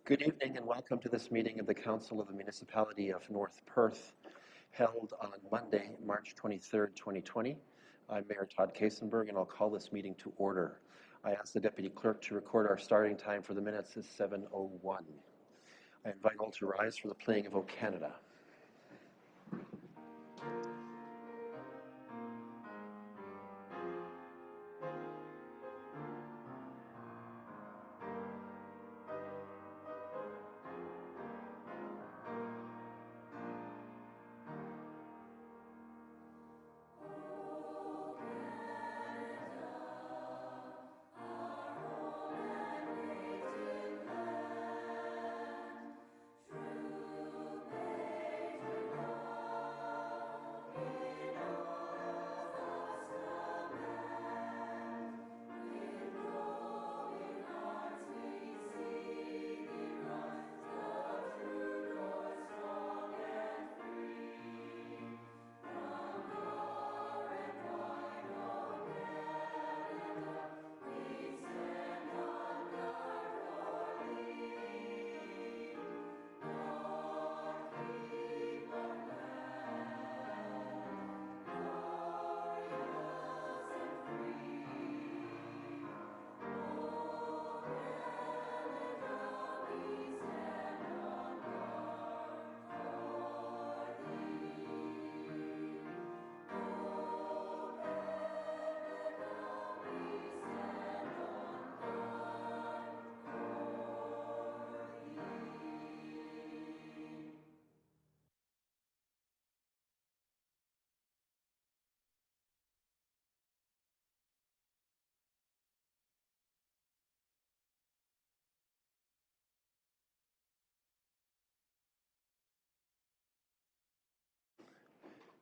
Good evening and welcome to this meeting of the Council of the Municipality of North Perth, held on Monday, March 23rd, 2020. I'm Mayor Todd Kasenberg and I'll call this meeting to order. I ask the Deputy Clerk to record our starting time for the minutes as 7:01. I invite all to rise for the playing of O Canada.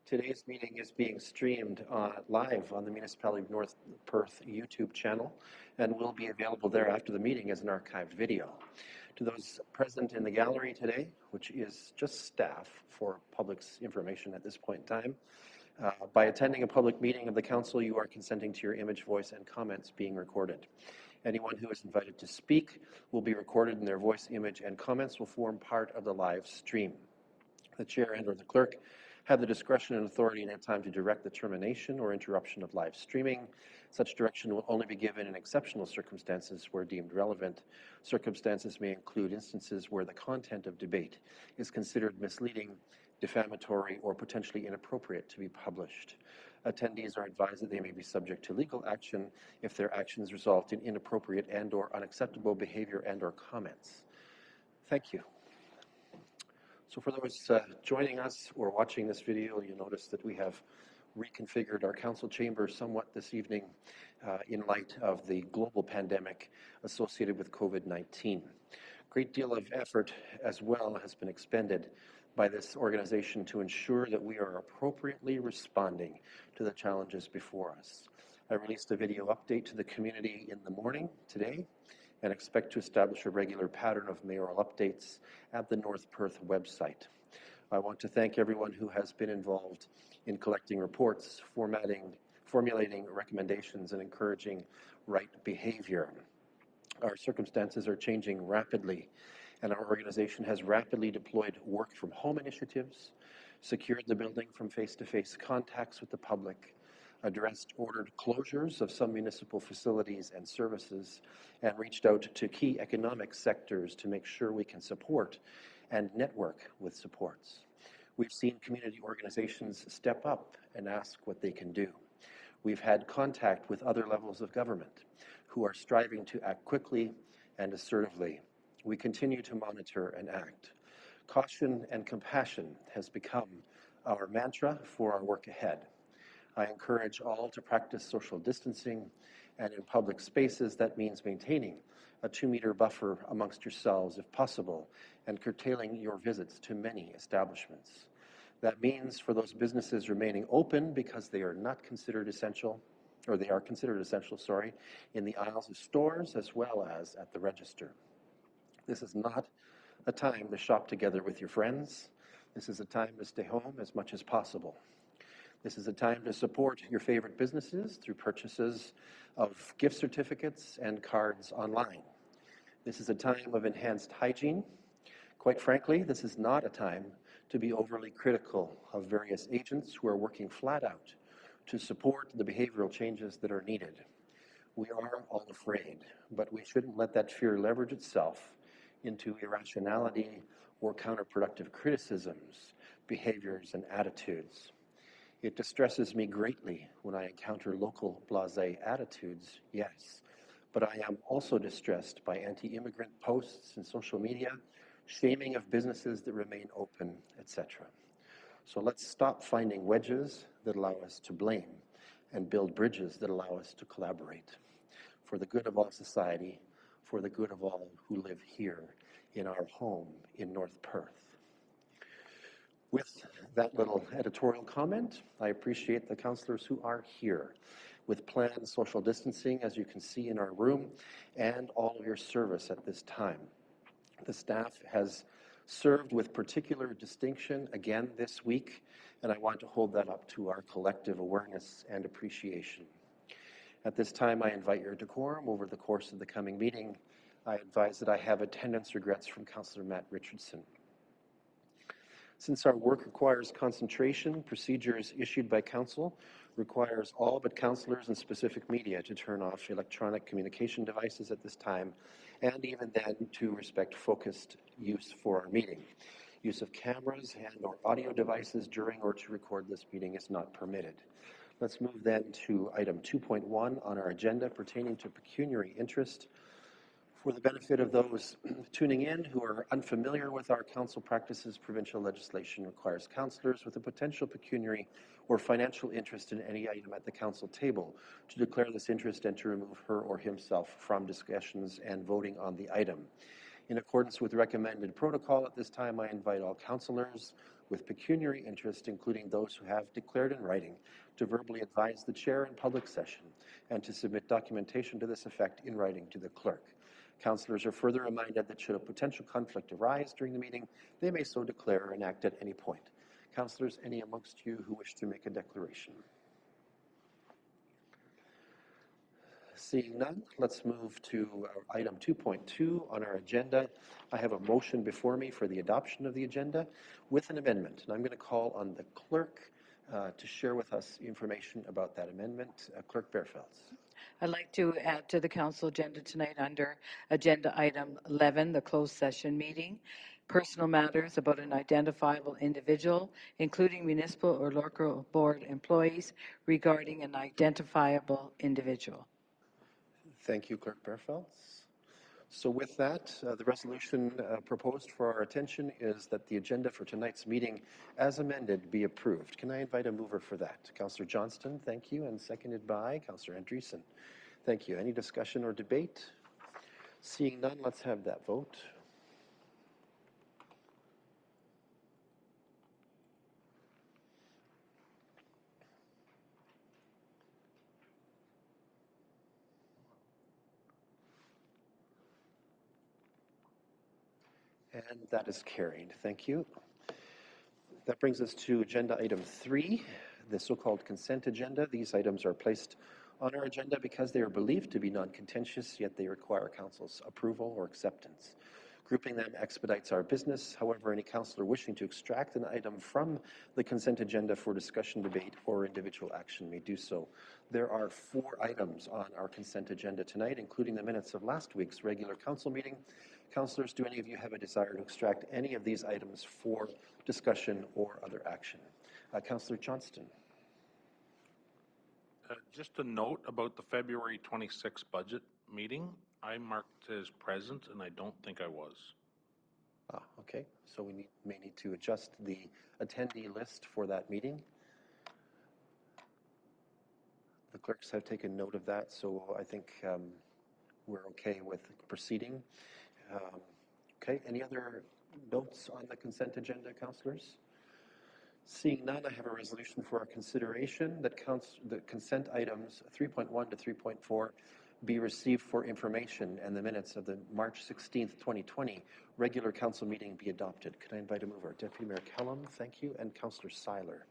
Today's meeting is being streamed live on the Municipality of North Perth YouTube channel and will be available there after the meeting as an archived video. To those present in the gallery today, which is just staff for public's information at this point in time, by attending a public meeting of the Council, you are consenting to your image, voice, and comments being recorded. Anyone who is invited to speak will be recorded and their voice, image, and comments will form part of the live stream. The Chair and/or the Clerk have the discretion and authority and at time to direct the termination or interruption of live streaming. Such direction will only be given in exceptional circumstances where deemed relevant. Circumstances may include instances where the content of debate is considered misleading, defamatory, or potentially inappropriate to be published. Attendees are advised that they may be subject to legal action if their actions result in inappropriate and/or unacceptable behavior and/or comments. Thank you. So for those joining us or watching this video, you'll notice that we have reconfigured our council chamber somewhat this evening in light of the global pandemic associated with COVID-19. Great deal of effort as well has been expended by this organization to ensure that we are appropriately responding to the challenges before us. I released a video update to the community in the morning today and expect to establish a regular pattern of mayoral updates at the North Perth website. I want to thank everyone who has been involved in collecting reports, formulating recommendations, and encouraging right behavior. Our circumstances are changing rapidly, and our organization has rapidly deployed work from home initiatives, secured the building from face-to-face contacts with the public, addressed ordered closures of some municipal facilities and services, and reached out to key economic sectors to make sure we can support and network with supports. We've seen community organizations step up and ask what they can do. We've had contact with other levels of government who are striving to act quickly and assertively. We continue to monitor and act. Caution and compassion has become our mantra for our work ahead. I encourage all to practice social distancing, and in public spaces that means maintaining a 2-meter buffer amongst yourselves if possible and curtailing your visits to many establishments. That means for those businesses remaining open because they are not considered essential, or they are considered essential, in the aisles of stores as well as at the register. This is not a time to shop together with your friends. This is a time to stay home as much as possible. This is a time to support your favorite businesses through purchases of gift certificates and cards online. This is a time of enhanced hygiene. Quite frankly, this is not a time to be overly critical of various agents who are working flat out to support the behavioral changes that are needed. We are all afraid, but we shouldn't let that fear leverage itself into irrationality or counterproductive criticisms, behaviors, and attitudes. It distresses me greatly when I encounter local blasé attitudes, yes, but I am also distressed by anti-immigrant posts in social media, shaming of businesses that remain open, etc. So let's stop finding wedges that allow us to blame and build bridges that allow us to collaborate for the good of all society, for the good of all who live here in our home in North Perth. With that little editorial comment, I appreciate the councillors who are here with planned social distancing, as you can see in our room, and all of your service at this time. The staff has served with particular distinction again this week, and I want to hold that up to our collective awareness and appreciation. At this time, I invite your decorum over the course of the coming meeting. I advise that I have attendance regrets from Councillor Matt Richardson. Since our work requires concentration, procedures issued by Council requires all but councillors and specific media to turn off electronic communication devices at this time, and even then to respect focused use for our meeting. Use of cameras and or audio devices during or to record this meeting is not permitted. Let's move then to item 2.1 on our agenda pertaining to pecuniary interest. For the benefit of those tuning in who are unfamiliar with our council practices, provincial legislation requires councillors with a potential pecuniary or financial interest in any item at the council table to declare this interest and to remove her or himself from discussions and voting on the item. In accordance with recommended protocol at this time, I invite all councillors with pecuniary interest, including those who have declared in writing, to verbally advise the chair in public session and to submit documentation to this effect in writing to the clerk. Councillors are further reminded that should a potential conflict arise during the meeting, they may so declare and act at any point. Councillors, any amongst you who wish to make a declaration? Seeing none, let's move to item 2.2 on our agenda. I have a motion before me for the adoption of the agenda with an amendment, and I'm going to call on the clerk to share with us information about that amendment. Clerk Bearfelds. I'd like to add to the council agenda tonight under agenda item 11, the closed session meeting, personal matters about an identifiable individual, including municipal or local board employees, regarding an identifiable individual. Thank you, Clerk Bearfelds. So with that, the resolution proposed for our attention is that the agenda for tonight's meeting, as amended, be approved. Can I invite a mover for that? Councillor Johnston, thank you, and seconded by Councillor Andreessen. Thank you. Any discussion or debate? Seeing none, let's have that vote. And that is carried. Thank you. That brings us to agenda item 3, the so-called consent agenda. These items are placed on our agenda because they are believed to be non-contentious, yet they require council's approval or acceptance. Grouping them expedites our business. However, any councillor wishing to extract an item from the consent agenda for discussion, debate, or individual action may do so. There are 4 items on our consent agenda tonight, including the minutes of last week's regular council meeting. Councillors, do any of you have a desire to extract any of these items for discussion or other action? Councillor Johnston. Just a note about the February 26th budget meeting. I marked as present, and I don't think I was. Okay. So we may need to adjust the attendee list for that meeting. The clerks have taken note of that, so I think we're okay with proceeding. Okay. Any other notes on the consent agenda, councillors? Seeing none, I have a resolution for our consideration that the consent items 3.1 to 3.4 be received for information and the minutes of the March 16th, 2020 regular council meeting be adopted. Could I invite a mover? Deputy Mayor Kellum, thank you, and Councillor Seiler.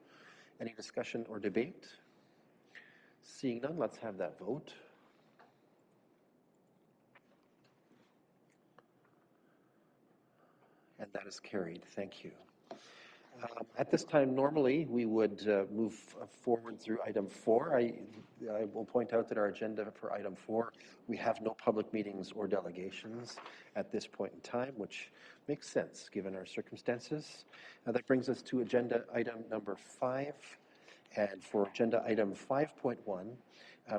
Any discussion or debate? Seeing none, let's have that vote. is carried. Thank you. At this time, normally, we would move forward through item 4. I will point out that our agenda for item 4, we have no public meetings or delegations at this point in time, which makes sense given our circumstances. That brings us to agenda item number 5. And for agenda item 5.1,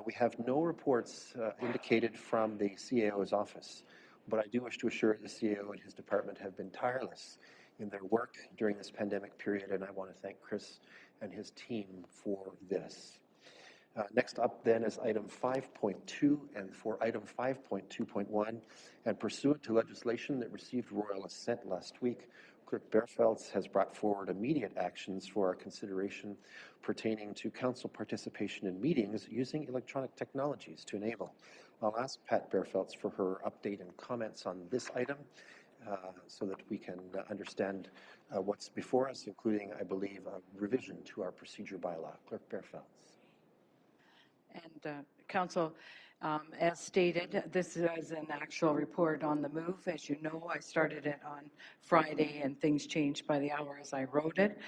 we have no reports indicated from the CAO's office, but I do wish to assure the CAO and his department have been tireless in their work during this pandemic period, and I want to thank Chris and his team for this. Next up then is item 5.2, and for item 5.2.1, and pursuant to legislation that received royal assent last week, Clerk Bearfelds has brought forward immediate actions for our consideration pertaining to council participation in meetings using electronic technologies to enable. I'll ask Pat Bearfelds for her update and comments on this item so that we can understand what's before us, including, I believe, a revision to our procedure bylaw. Clerk Bearfelds. And Council, as stated, this is an actual report on the move. As you know, I started it on Friday and things changed by the hour as I wrote it.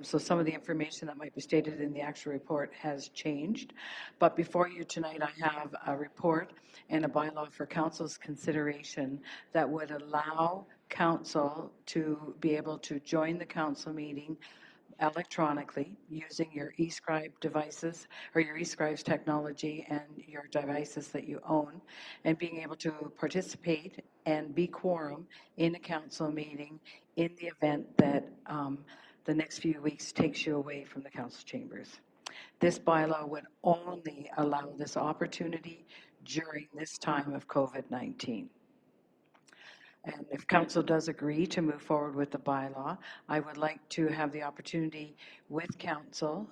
So some of the information that might be stated in the actual report has changed. But before you tonight, I have a report and a bylaw for Council's consideration that would allow Council to be able to join the Council meeting electronically using your eScribe devices or your eScribes technology and your devices that you own, and being able to participate and be quorum in a council meeting in the event that the next few weeks takes you away from the council chambers. This bylaw would only allow this opportunity during this time of COVID-19. And if council does agree to move forward with the bylaw, I would like to have the opportunity with council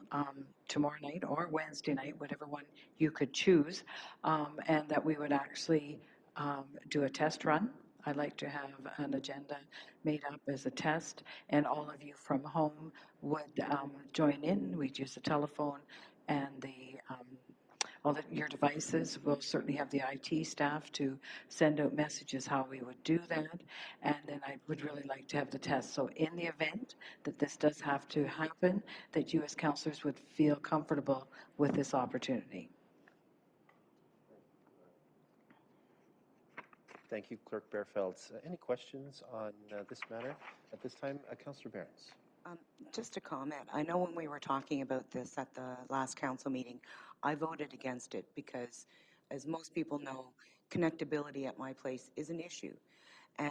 tomorrow night or Wednesday night, whatever one you could choose, and that we would actually do a test run. I'd like to have an agenda made up as a test, and all of you from home would join in. We'd use the telephone and all your devices. We'll certainly have the IT staff to send out messages how we would do that. And then I would really like to have the test. So in the event that this does have to happen, that you as councillors would feel comfortable with this opportunity. Thank you, Clerk Bearfelds. Any questions on this matter at this time? Councillor Behrens. Just a comment. I know when we were talking about this at the last council meeting, I voted against it because, as most people know, connectability at my place is an issue. And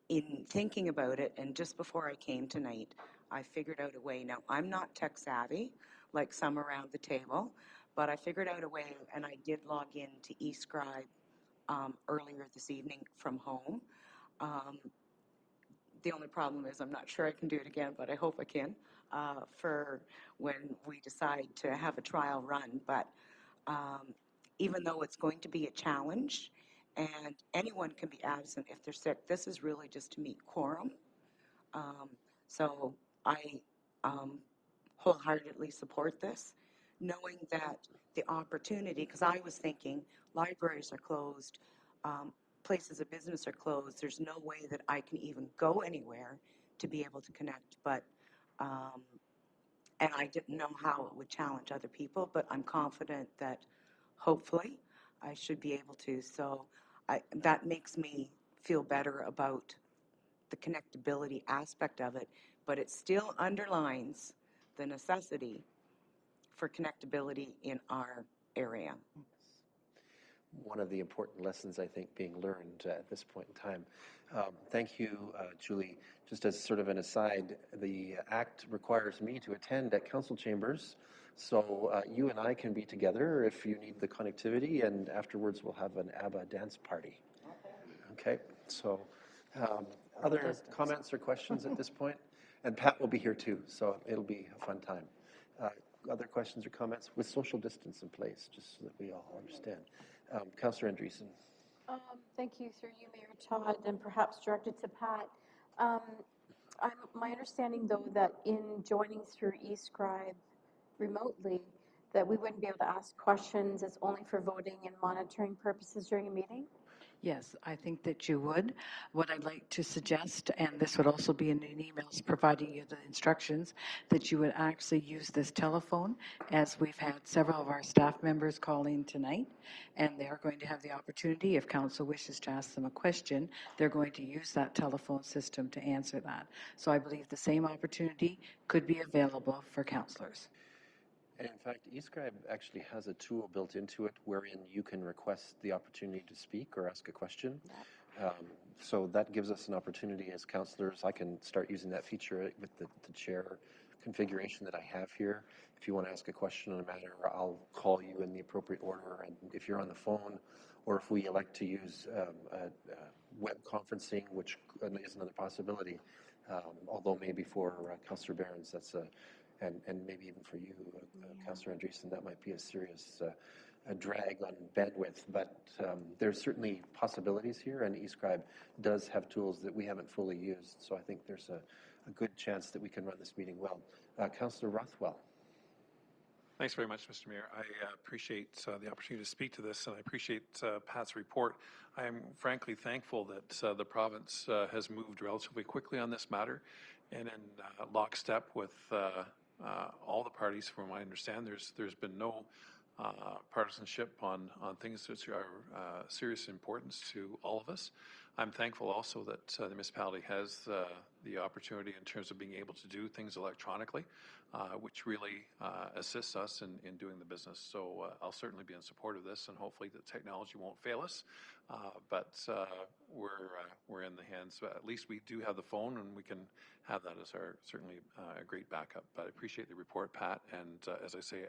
in thinking about it, and just before I came tonight, I figured out a way. Now, I'm not tech savvy like some around the table, but I figured out a way, and I did log in to eScribe earlier this evening from home. The only problem is I'm not sure I can do it again, but I hope I can for when we decide to have a trial run. But even though it's going to be a challenge and anyone can be absent if they're sick, this is really just to meet quorum. So I wholeheartedly support this, knowing that the opportunity, because I was thinking libraries are closed, places of business are closed. There's no way that I can even go anywhere to be able to connect. But and I didn't know how it would challenge other people, but I'm confident that hopefully I should be able to. So that makes me feel better about the connectability aspect of it, but it still underlines the necessity for connectability in our area. One of the important lessons, I think, being learned at this point in time. Thank you, Julie. Just as sort of an aside, the Act requires me to attend at council chambers, so you and I can be together if you need the connectivity, and afterwards we'll have an ABBA dance party. Okay, so other comments or questions at this point? And Pat will be here too, so it'll be a fun time. Other questions or comments with social distance in place, just so that we all understand. Councillor Andreessen. Thank you, through you, Mayor Todd, and perhaps directed to Pat. My understanding, though, that in joining through eScribe remotely, that we wouldn't be able to ask questions. It's only for voting and monitoring purposes during a meeting? Yes, I think that you would. What I'd like to suggest, and this would also be in an emails providing you the instructions, that you would actually use this telephone, as we've had several of our staff members call in tonight, and they're going to have the opportunity, if council wishes to ask them a question, they're going to use that telephone system to answer that. So I believe the same opportunity could be available for councillors. And in fact, eScribe actually has a tool built into it wherein you can request the opportunity to speak or ask a question. So that gives us an opportunity as councillors. I can start using that feature with the chair configuration that I have here. If you want to ask a question on a matter, I'll call you in the appropriate order. And if you're on the phone, or if we elect to use web conferencing, which is another possibility, although maybe for Councillor Behrens, that's and maybe even for you, Councillor Andreessen, that might be a serious a drag on bandwidth, but there's certainly possibilities here, and eScribe does have tools that we haven't fully used, so I think there's a good chance that we can run this meeting well. Councillor Rothwell. Thanks very much, Mr. Mayor. I appreciate the opportunity to speak to this, and I appreciate Pat's report. I am frankly thankful that the province has moved relatively quickly on this matter, and in lockstep with all the parties. From what I understand, there's been no partisanship on things that are serious importance to all of us. I'm thankful also that the municipality has the opportunity in terms of being able to do things electronically, which really assists us in doing the business. So I'll certainly be in support of this, and hopefully the technology won't fail us. But we're in the hands. At least we do have the phone, and we can have that as our certainly a great backup. But I appreciate the report, Pat. And as I say,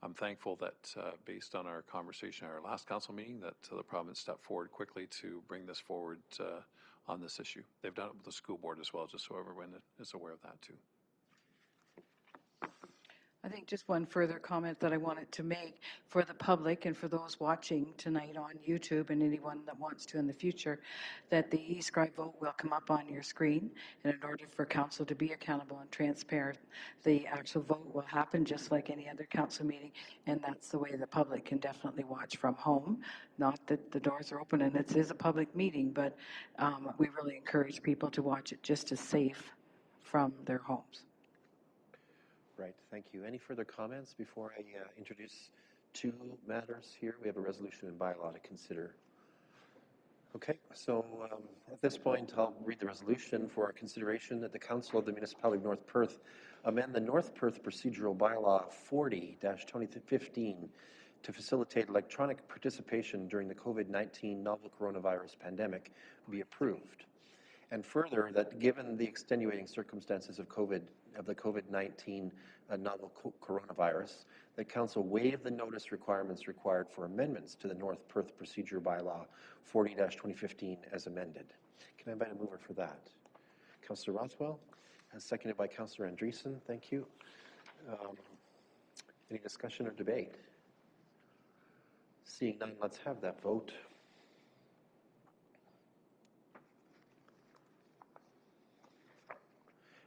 I'm thankful that based on our conversation at our last council meeting, that the province stepped forward quickly to bring this forward on this issue. They've done it with the school board as well, just so everyone is aware of that too. I think just one further comment that I wanted to make for the public and for those watching tonight on YouTube and anyone that wants to in the future, that the eScribe vote will come up on your screen. And in order for council to be accountable and transparent, the actual vote will happen just like any other council meeting. And that's the way the public can definitely watch from home. Not that the doors are open and it is a public meeting, but we really encourage people to watch it just as safe from their homes. Right, thank you. Any further comments before I introduce two matters here? We have a resolution and bylaw to consider. Okay, so at this point, I'll read the resolution for our consideration that the Council of the Municipality of North Perth amend the North Perth Procedural Bylaw 40-2015 to facilitate electronic participation during the COVID-19 novel coronavirus pandemic be approved. And further, that given the extenuating circumstances of the COVID-19 novel coronavirus, the Council waive the notice requirements required for amendments to the North Perth Procedure Bylaw 40-2015 as amended. Can I invite a mover for that? Councillor Rothwell, seconded by Councillor Andreessen. Thank you. Any discussion or debate? Seeing none, let's have that vote.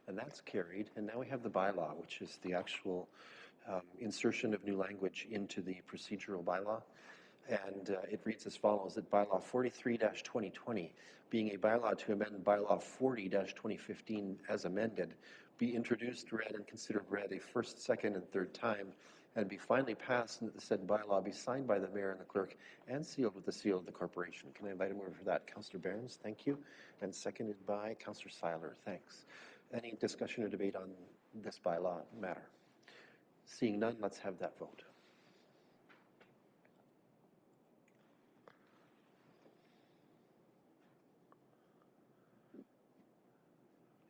And that's carried. And now we have the bylaw, which is the actual insertion of new language into the procedural bylaw. And it reads as follows, that bylaw 43-2020, being a bylaw to amend bylaw 40-2015 as amended, be introduced, read, and considered read a first, second, and third time, and be finally passed, and that the said bylaw be signed by the mayor and the clerk and sealed with the seal of the corporation. Can I invite a mover for that? Councillor Behrens, thank you. And seconded by Councillor Seiler, thanks. Any discussion or debate on this bylaw matter? Seeing none, let's have that vote.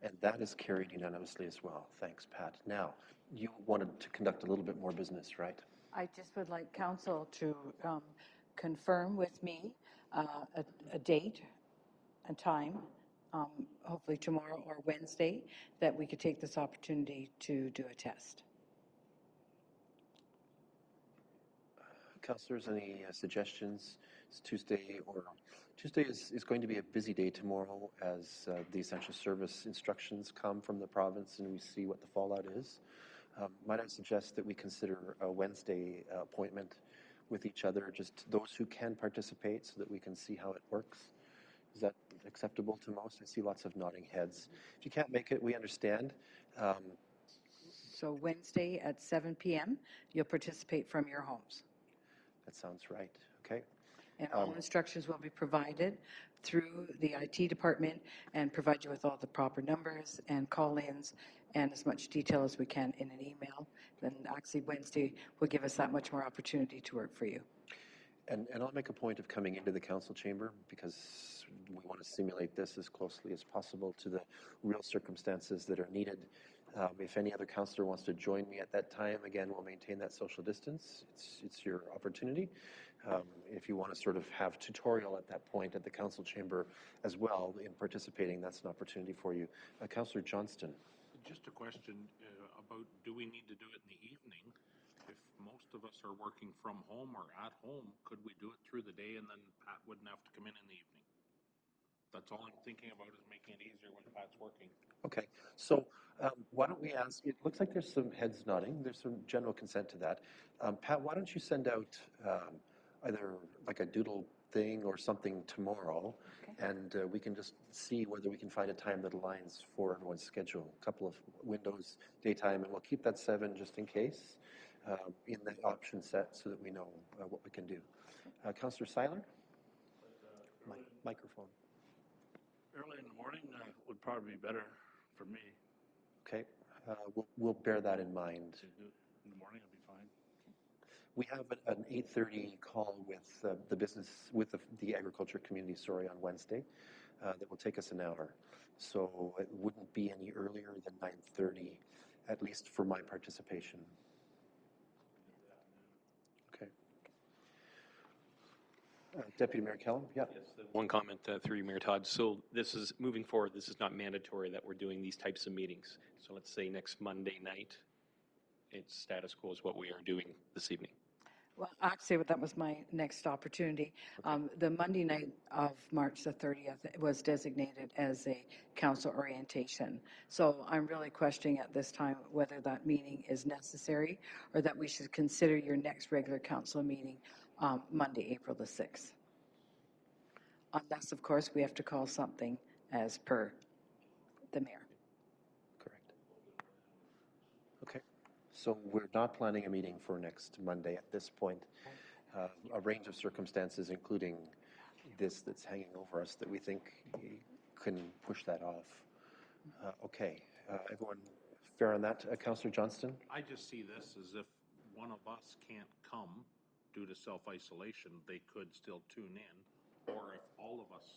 And that is carried unanimously as well. Thanks, Pat. Now, you wanted to conduct a little bit more business, right? I just would like council to confirm with me a date and time, hopefully tomorrow or Wednesday, that we could take this opportunity to do a test. Councillors, any suggestions? It's Tuesday is going to be a busy day tomorrow as the essential service instructions come from the province and we see what the fallout is. Might I suggest that we consider a Wednesday appointment with each other, just those who can participate so that we can see how it works. Is that acceptable to most? I see lots of nodding heads. If you can't make it, we understand. Um, So Wednesday at 7 p.m., you'll participate from your homes. that sounds right. Okay. And all instructions will be provided through the IT department and provide you with all the proper numbers and call-ins and as much detail as we can in an email. Then actually Wednesday will give us that much more opportunity to work for you. And I'll make a point of coming into the council chamber because we want to simulate this as closely as possible to the real circumstances that are needed. If any other councillor wants to join me at that time, again, we'll maintain that social distance. It's your opportunity. If you want to sort of have tutorial at that point at the council chamber as well in participating, that's an opportunity for you. Councillor Johnston. Just a question about, do we need to do it in the evening? If most of us are working from home or at home, could we do it through the day and then Pat wouldn't have to come in the evening? That's all I'm thinking about, is making it easier when Pat's working. Okay, so why don't we ask, it looks like there's some heads nodding, there's some general consent to that. Pat, why don't you send out either like a doodle thing or something tomorrow, and we can just see whether we can find a time that aligns for everyone's schedule. A couple of windows, daytime, and we'll keep that 7 just in case in the option set so that we know what we can do. Councillor Seiler? Microphone. Early in the morning would probably be better for me. Okay, we'll bear that in mind. To do it in the morning would be fine. We have an 8:30 call with the business, with the agriculture community, sorry, on Wednesday, that will take us an hour. So it wouldn't be any earlier than 9:30, at least for my participation. Okay. Deputy Mayor Kellum, yeah. Yes, one comment through you, Mayor Todd. So this is, moving forward, this is not mandatory that we're doing these types of meetings. So let's say next Monday night, it's status quo is what we are doing this evening. Well, actually, that was my next opportunity. The Monday night of March the 30th was designated as a council orientation. So I'm really questioning at this time whether that meeting is necessary or that we should consider your next regular council meeting Monday, April the 6th. Unless, of course, we have to call something as per the mayor. Correct. Okay. So we're not planning a meeting for next Monday at this point. A range of circumstances, including this that's hanging over us, that we think can push that off. Okay. Everyone fair on that? Councillor Johnston? I just see this as if one of us can't come due to self-isolation, they could still tune in, or if all of us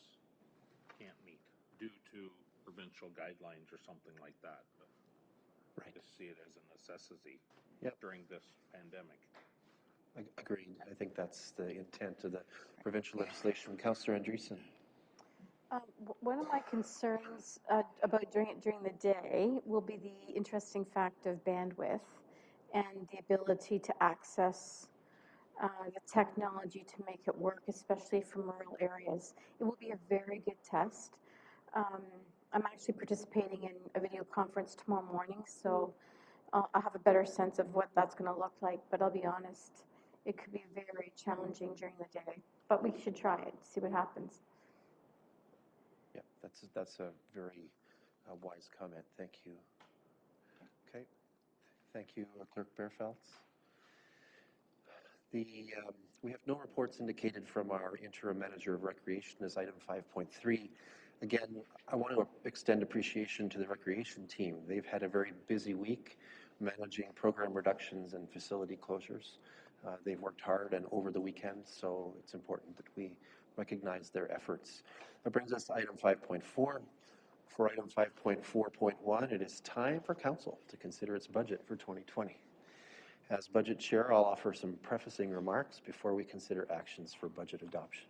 can't meet due to provincial guidelines or something like that. But Right. I just see it as a necessity Yep. during this pandemic. Agreed. I think that's the intent of the provincial legislation. Councillor Andreessen? One of my concerns about doing it during the day will be the interesting fact of bandwidth and the ability to access the technology to make it work, especially from rural areas. It will be a very good test. I'm actually participating in a video conference tomorrow morning, so I'll have a better sense of what that's going to look like. But I'll be honest, it could be very challenging during the day. But we should try it, see what happens. Yeah, that's a very wise comment. Thank you. Okay. Thank you, Clerk Bearfelds. We have no reports indicated from our interim manager of recreation as item 5.3. Again, I want to extend appreciation to the recreation team. They've had a very busy week managing program reductions and facility closures. They've worked hard and over the weekend, so it's important that we recognize their efforts. That brings us to item 5.4. For item 5.4.1, it is time for Council to consider its budget for 2020. As Budget Chair, I'll offer some prefacing remarks before we consider actions for budget adoption.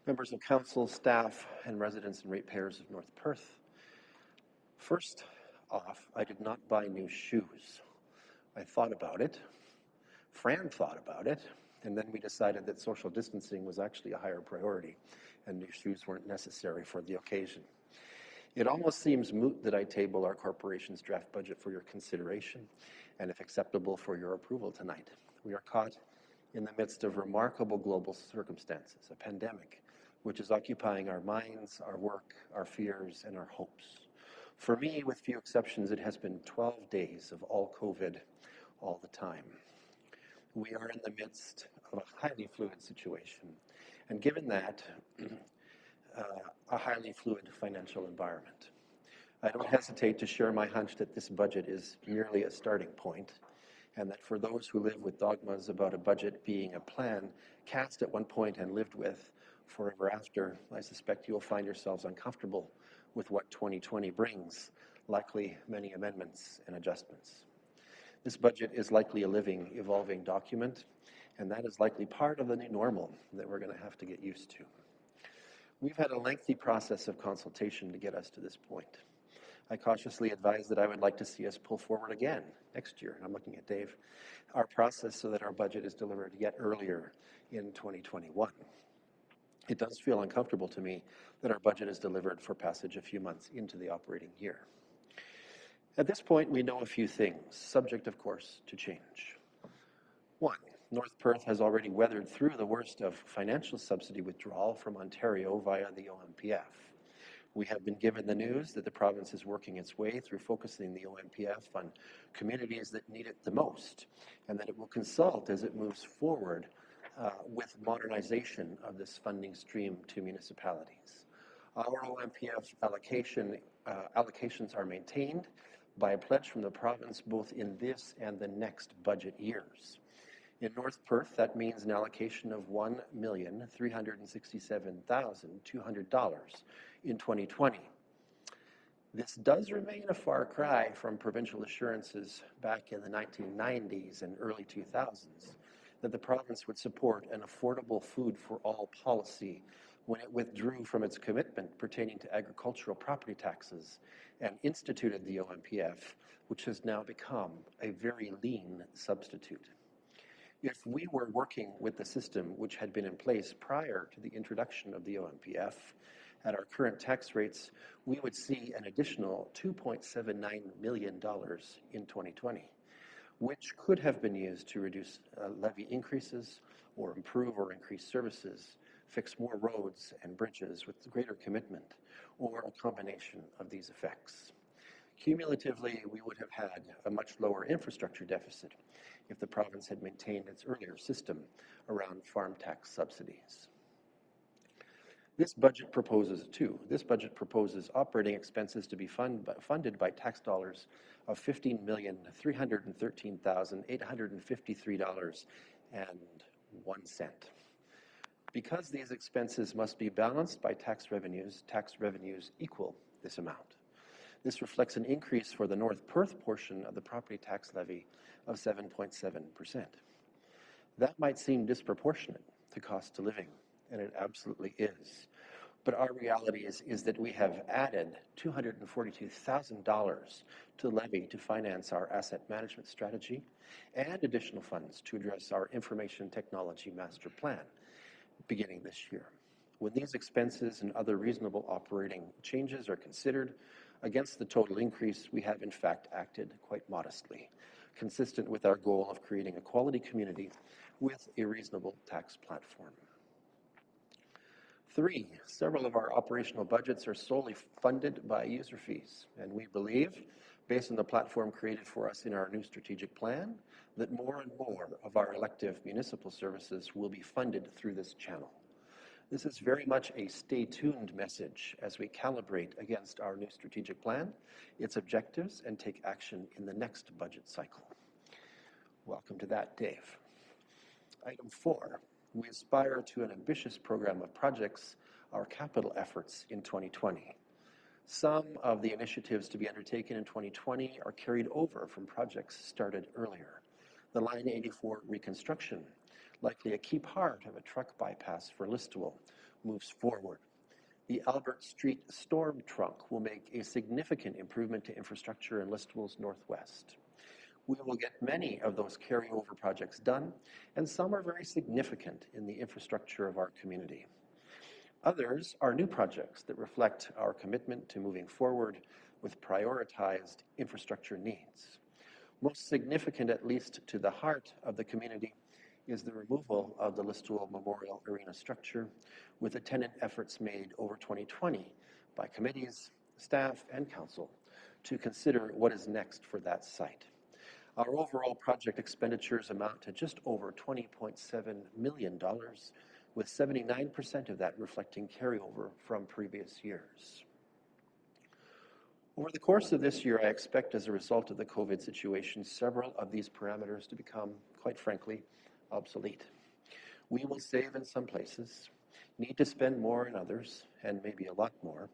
Members of Council, staff, and residents and ratepayers of North Perth, first off, I did not buy new shoes. I thought about it, Fran thought about it, and then we decided that social distancing was actually a higher priority and new shoes weren't necessary for the occasion. It almost seems moot that I table our corporation's draft budget for your consideration, and if acceptable, for your approval tonight. We are caught in the midst of remarkable global circumstances, a pandemic, which is occupying our minds, our work, our fears, and our hopes. For me, with few exceptions, it has been 12 days of all COVID all the time. We are in the midst of a highly fluid situation, and given that, a highly fluid financial environment. I don't hesitate to share my hunch that this budget is merely a starting point, and that for those who live with dogmas about a budget being a plan cast at one point and lived with forever after, I suspect you'll find yourselves uncomfortable with what 2020 brings, likely many amendments and adjustments. This budget is likely a living, evolving document, and that is likely part of the new normal that we're going to have to get used to. We've had a lengthy process of consultation to get us to this point. I cautiously advise that I would like to see us pull forward again next year, and I'm looking at Dave, our process so that our budget is delivered yet earlier in 2021. It does feel uncomfortable to me that our budget is delivered for passage a few months into the operating year. At this point, we know a few things, subject, of course, to change. One, North Perth has already weathered through the worst of financial subsidy withdrawal from Ontario via the OMPF. We have been given the news that the province is working its way through focusing the OMPF on communities that need it the most, and that it will consult as it moves forward with modernization of this funding stream to municipalities. Our OMPF allocations are maintained by a pledge from the province both in this and the next budget years. In North Perth, that means an allocation of $1,367,200 in 2020. This does remain a far cry from provincial assurances back in the 1990s and early 2000s that the province would support an affordable food for all policy when it withdrew from its commitment pertaining to agricultural property taxes and instituted the OMPF, which has now become a very lean substitute. If we were working with the system which had been in place prior to the introduction of the OMPF, at our current tax rates, we would see an additional $2.79 million in 2020, which could have been used to reduce levy increases or improve or increase services, fix more roads and bridges with greater commitment, or a combination of these effects. Cumulatively, we would have had a much lower infrastructure deficit if the province had maintained its earlier system around farm tax subsidies. This budget proposes operating expenses to be funded by tax dollars of $15,313,853.01. Because these expenses must be balanced by tax revenues equal this amount. This reflects an increase for the North Perth portion of the property tax levy of 7.7%. That might seem disproportionate to cost of living, and it absolutely is. But our reality is that we have added $242,000 to levy to finance our asset management strategy and additional funds to address our information technology master plan beginning this year. When these expenses and other reasonable operating changes are considered against the total increase, we have in fact acted quite modestly, consistent with our goal of creating a quality community with a reasonable tax platform. 3, several of our operational budgets are solely funded by user fees, and we believe, based on the platform created for us in our new strategic plan, that more and more of our elective municipal services will be funded through this channel. This is very much a stay tuned message as we calibrate against our new strategic plan, its objectives, and take action in the next budget cycle. Welcome to that, Dave. Item 4, we aspire to an ambitious program of projects, our capital efforts in 2020. Some of the initiatives to be undertaken in 2020 are carried over from projects started earlier. The Line 84 reconstruction, likely a key part of a truck bypass for Listowel, moves forward. The Albert Street storm trunk will make a significant improvement to infrastructure in Listowel's northwest. We will get many of those carryover projects done, and some are very significant in the infrastructure of our community. Others are new projects that reflect our commitment to moving forward with prioritized infrastructure needs. Most significant, at least to the heart of the community, is the removal of the Listowel Memorial Arena structure, with attendant efforts made over 2020 by committees, staff, and council to consider what is next for that site. Our overall project expenditures amount to just over $20.7 million, with 79% of that reflecting carryover from previous years. Over the course of this year, I expect, as a result of the COVID situation, several of these parameters to become, quite frankly, obsolete. We will save in some places, need to spend more in others, and maybe a lot more,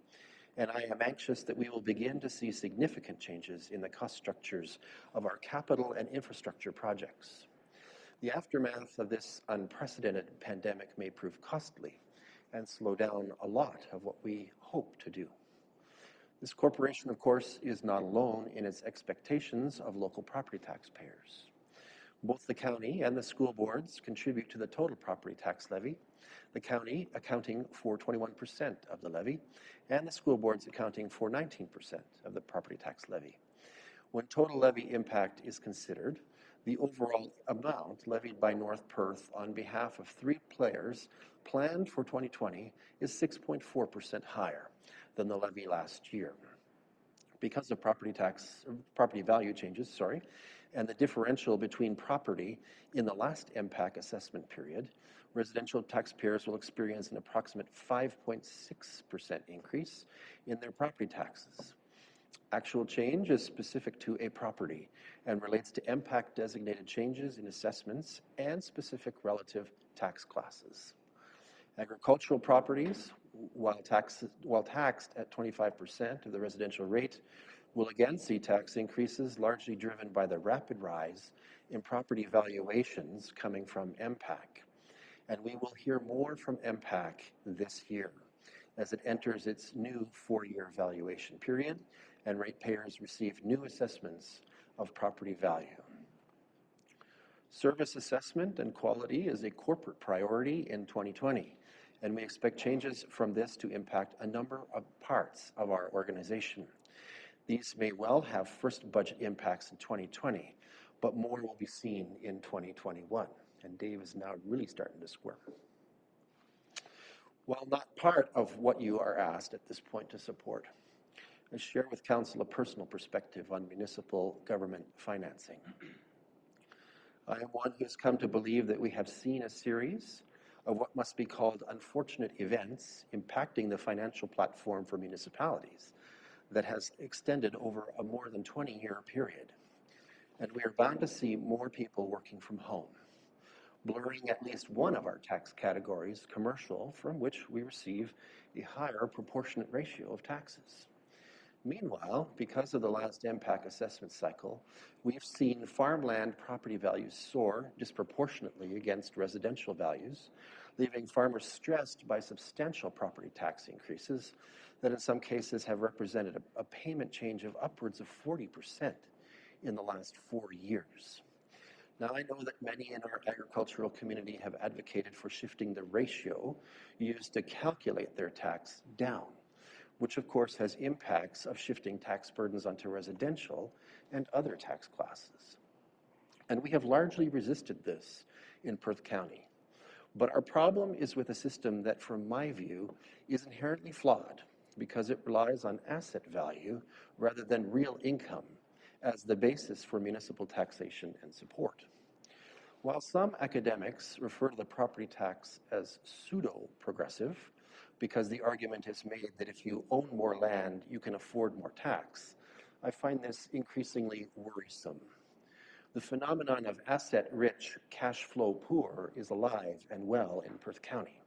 and I am anxious that we will begin to see significant changes in the cost structures of our capital and infrastructure projects. The aftermath of this unprecedented pandemic may prove costly and slow down a lot of what we hope to do. This corporation, of course, is not alone in its expectations of local property taxpayers. Both the county and the school boards contribute to the total property tax levy, the county accounting for 21% of the levy, and the school boards accounting for 19% of the property tax levy. When total levy impact is considered, the overall amount levied by North Perth on behalf of 3 players planned for 2020 is 6.4% higher than the levy last year. Because of property value changes, and the differential between property in the last MPAC assessment period, residential taxpayers will experience an approximate 5.6% increase in their property taxes. Actual change is specific to a property and relates to MPAC designated changes in assessments and specific relative tax classes. Agricultural properties, while taxed at 25% of the residential rate, will again see tax increases largely driven by the rapid rise in property valuations coming from MPAC. And we will hear more from MPAC this year as it enters its new 4-year valuation period and ratepayers receive new assessments of property value. Service assessment and quality is a corporate priority in 2020, and we expect changes from this to impact a number of parts of our organization. These may well have first budget impacts in 2020, but more will be seen in 2021. And Dave is now really starting to squirm. While not part of what you are asked at this point to support, I share with Council a personal perspective on municipal government financing. I am one who has come to believe that we have seen a series of what must be called unfortunate events impacting the financial platform for municipalities that has extended over a more than 20-year period. And we are bound to see more people working from home, blurring at least one of our tax categories, commercial, from which we receive a higher proportionate ratio of taxes. Meanwhile, because of the last MPAC assessment cycle, we've seen farmland property values soar disproportionately against residential values, leaving farmers stressed by substantial property tax increases that in some cases have represented a payment change of upwards of 40% in the last 4 years. Now, I know that many in our agricultural community have advocated for shifting the ratio used to calculate their tax down, which of course has impacts of shifting tax burdens onto residential and other tax classes. And we have largely resisted this in Perth County. But our problem is with a system that, from my view, is inherently flawed because it relies on asset value rather than real income as the basis for municipal taxation and support. While some academics refer to the property tax as pseudo-progressive, because the argument is made that if you own more land, you can afford more tax, I find this increasingly worrisome. The phenomenon of asset-rich, cash-flow-poor is alive and well in Perth County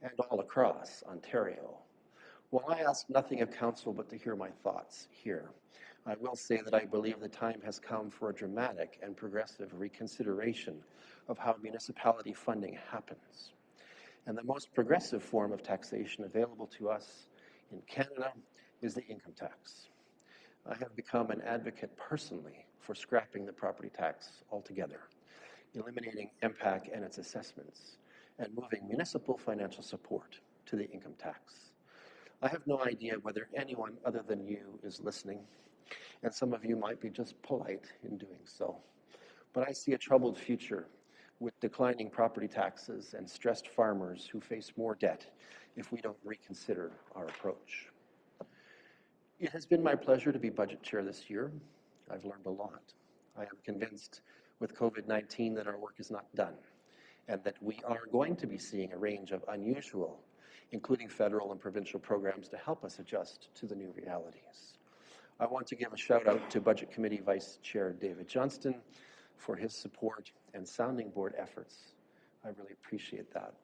and all across Ontario. While I ask nothing of Council but to hear my thoughts here, I will say that I believe the time has come for a dramatic and progressive reconsideration of how municipality funding happens. And the most progressive form of taxation available to us in Canada is the income tax. I have become an advocate personally for scrapping the property tax altogether, eliminating MPAC and its assessments, and moving municipal financial support to the income tax. I have no idea whether anyone other than you is listening, and some of you might be just polite in doing so. But I see a troubled future with declining property taxes and stressed farmers who face more debt if we don't reconsider our approach. It has been my pleasure to be budget chair this year. I've learned a lot. I am convinced with COVID-19 that our work is not done and that we are going to be seeing a range of unusual, including federal and provincial programs to help us adjust to the new realities. I want to give a shout out to Budget Committee Vice Chair David Johnston for his support and sounding board efforts. I really appreciate that.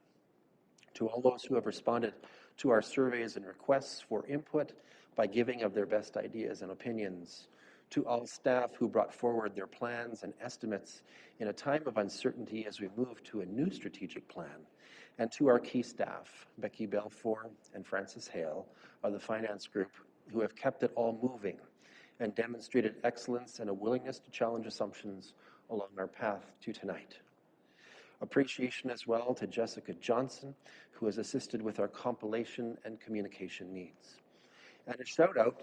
To all those who have responded to our surveys and requests for input by giving of their best ideas and opinions, to all staff who brought forward their plans and estimates in a time of uncertainty as we move to a new strategic plan, and to our key staff, Becky Belfour and Francis Hale of the Finance Group, who have kept it all moving and demonstrated excellence and a willingness to challenge assumptions along our path to tonight. Appreciation as well to Jessica Johnson, who has assisted with our compilation and communication needs. And a shout out,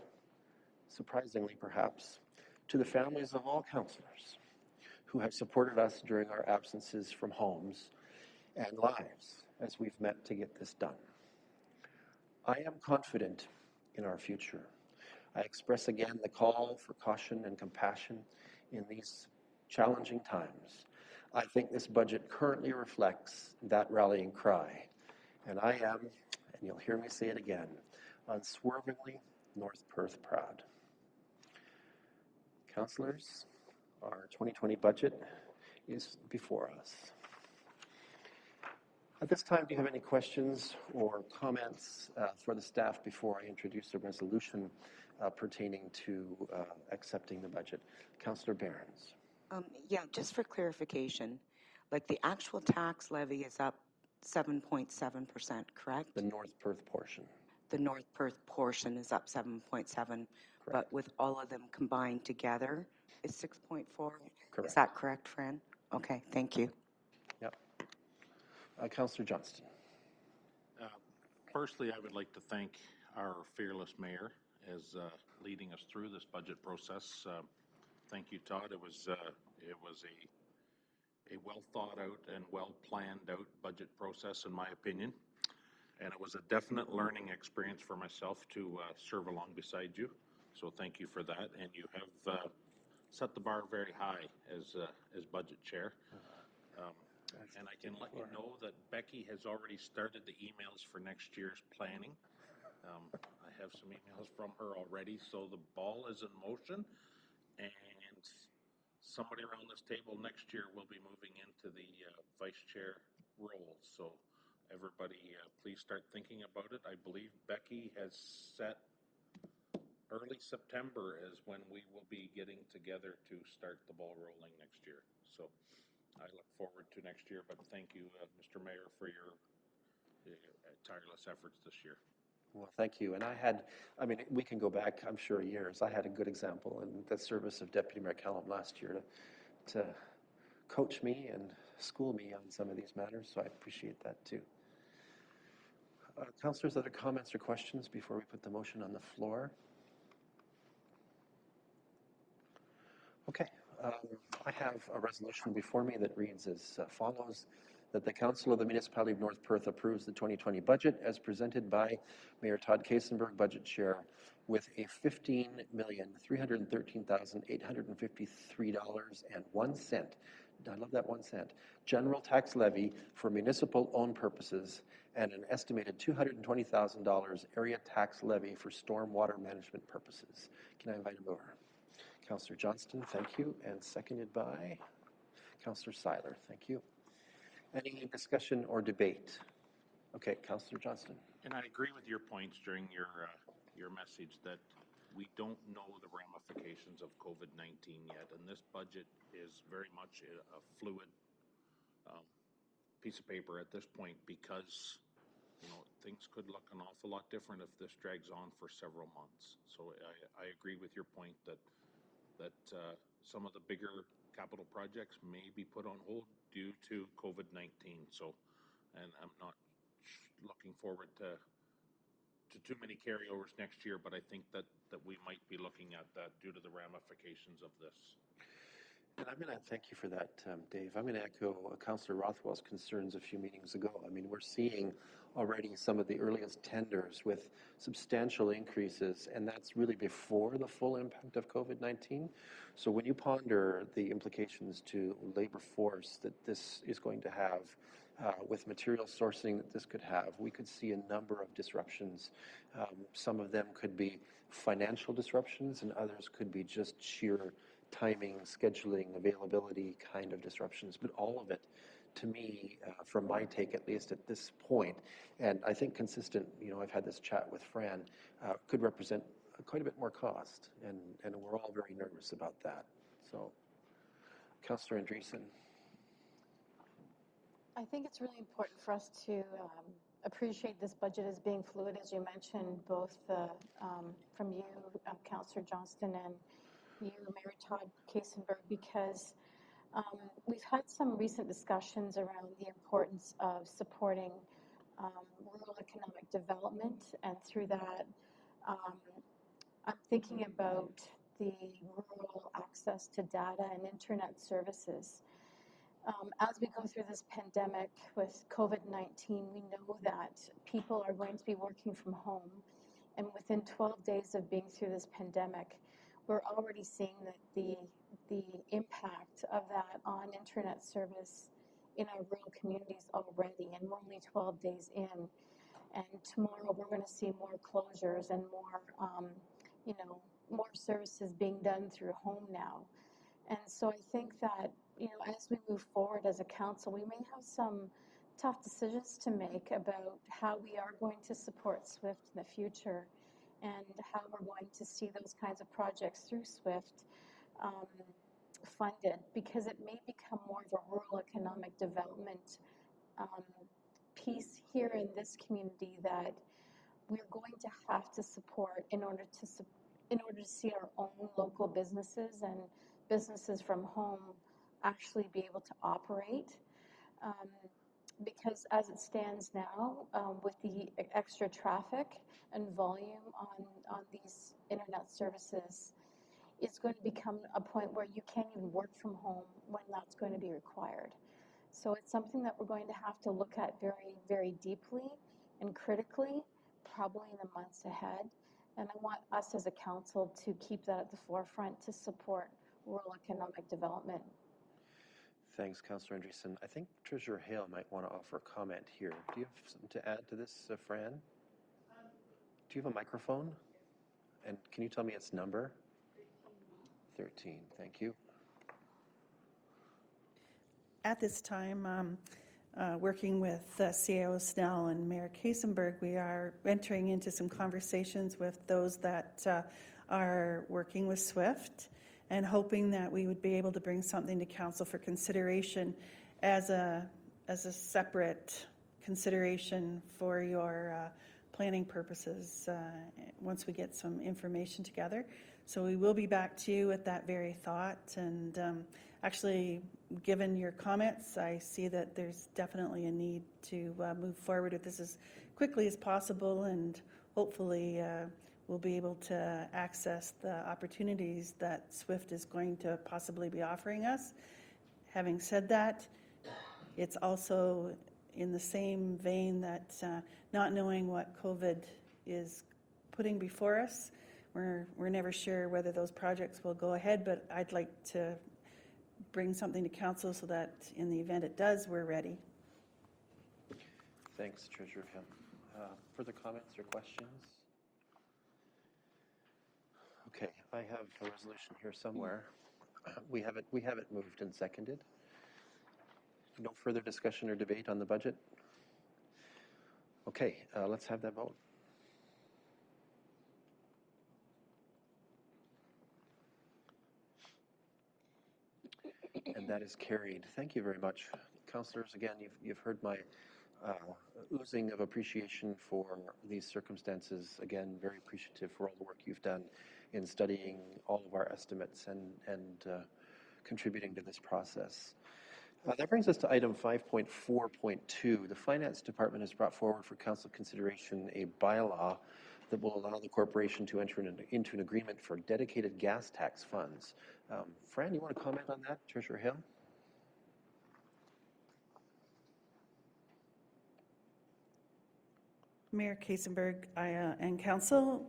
surprisingly perhaps, to the families of all councillors who have supported us during our absences from homes and lives as we've met to get this done. I am confident in our future. I express again the call for caution and compassion in these challenging times. I think this budget currently reflects that rallying cry, and I am, and you'll hear me say it again, unswervingly North Perth proud. Councillors, our 2020 budget is before us. At this time, do you have any questions or comments for the staff before I introduce the resolution pertaining to accepting the budget? Councillor Behrens. Yeah, just for clarification, like the actual tax levy is up 7.7%, correct? The North Perth portion. The North Perth portion is up 7.7, but with all of them combined together is 6.4. Correct. Is that correct, Fran? Okay, thank you. Yep. Councillor Johnston. Firstly, I would like to thank our fearless mayor as leading us through this budget process. Thank you, Todd. It was a well thought out and well planned out budget process, in my opinion, and it was a definite learning experience for myself to serve along beside you. So thank you for that, and you have set the bar very high as budget chair. And I can let you know that Becky has already started the emails for next year's planning. I have some emails from her already, so the ball is in motion. And somebody around this table next year will be moving into the vice chair role. So everybody, please start thinking about it. I believe Becky has set early September as when we will be getting together to start the ball rolling next year. So I look forward to next year, but thank you, Mr. Mayor, for your tireless efforts this year. Well, thank you. And we can go back, I'm sure, years. I had a good example in the service of Deputy Mayor Callum last year to coach me and school me on some of these matters, so I appreciate that too. Councillors, other comments or questions before we put the motion on the floor? Okay. I have a resolution before me that reads as follows, that the Council of the Municipality of North Perth approves the 2020 budget as presented by Mayor Todd Kasenberg, Budget Chair, with a $15,313,853.01, I love that 1 cent, general tax levy for municipal owned purposes and an estimated $220,000 area tax levy for stormwater management purposes. Can I invite a mover? Councillor Johnston, thank you, and seconded by Councillor Seiler. Thank you. Any discussion or debate? Okay, Councillor Johnston. And I agree with your points during your message that we don't know the ramifications of COVID-19 yet, and this budget is very much a fluid piece of paper at this point because things could look an awful lot different if this drags on for several months. So I agree with your point that some of the bigger capital projects may be put on hold due to COVID-19. So, and I'm not looking forward to to too many carryovers next year, but I think that we might be looking at that due to the ramifications of this. And I'm going to thank you for that, Dave. I'm going to echo Councillor Rothwell's concerns a few meetings ago. I mean, we're seeing already some of the earliest tenders with substantial increases, and that's really before the full impact of COVID-19. So when you ponder the implications to labor force that this is going to have, with material sourcing that this could have, we could see a number of disruptions. Some of them could be financial disruptions, and others could be just sheer timing, scheduling, availability kind of disruptions. But all of it, to me, from my take at least at this point, and I think consistent, I've had this chat with Fran, could represent quite a bit more cost, and we're all very nervous about that. So, Councillor Andreessen. I think it's really important for us to appreciate this budget as being fluid, as you mentioned, both from you, Councillor Johnston, and you, Mayor Todd Kasenberg, because we've had some recent discussions around the importance of supporting rural economic development, and through that, I'm thinking about the rural access to data and internet services. As we go through this pandemic with COVID-19, we know that people are going to be working from home, and within 12 days of being through this pandemic, we're already seeing that the impact of that on internet service in our rural communities already, and we're only 12 days in. And tomorrow we're going to see more closures and more services being done through home now. And so I think that, as we move forward as a council, we may have some tough decisions to make about how we are going to support SWIFT in the future, and how we're going to see those kinds of projects through SWIFT funded, because it may become more of a rural economic development piece here in this community that we're going to have to support in order to see our own local businesses and businesses from home actually be able to operate. Because as it stands now, with the extra traffic and volume on these internet services, it's going to become a point where you can't even work from home when that's going to be required. So it's something that we're going to have to look at very, very deeply and critically, probably in the months ahead. And I want us as a council to keep that at the forefront to support rural economic development. Thanks, Councillor Andreessen. I think Treasurer Hale might want to offer a comment here. Do you have something to add to this, Fran? Do you have a microphone? And can you tell me its number? 13. Thank you. At this time, working with CAO Snell and Mayor Kasenberg, we are entering into some conversations with those that are working with SWIFT, and hoping that we would be able to bring something to council for consideration as a separate consideration for your planning purposes once we get some information together. So we will be back to you with that very thought, and actually, given your comments, I see that there's definitely a need to move forward with this as quickly as possible, and hopefully we'll be able to access the opportunities that SWIFT is going to possibly be offering us. Having said that, it's also in the same vein that not knowing what COVID is putting before us, we're never sure whether those projects will go ahead, but I'd like to bring something to council so that in the event it does, we're ready. Thanks, Treasurer Hale. Further comments or questions? Okay, I have a resolution here somewhere. We have it moved and seconded. No further discussion or debate on the budget? Okay, let's have that vote. And that is carried. Thank you very much. Councillors, again, you've heard my oozing of appreciation for these circumstances. Again, very appreciative for all the work you've done in studying all of our estimates and contributing to this process. That brings us to item 5.4.2. The Finance Department has brought forward for council consideration a bylaw that will allow the corporation to enter into an agreement for dedicated gas tax funds. Fran, you want to comment on that? Treasurer Hale? Mayor Kasenberg and council,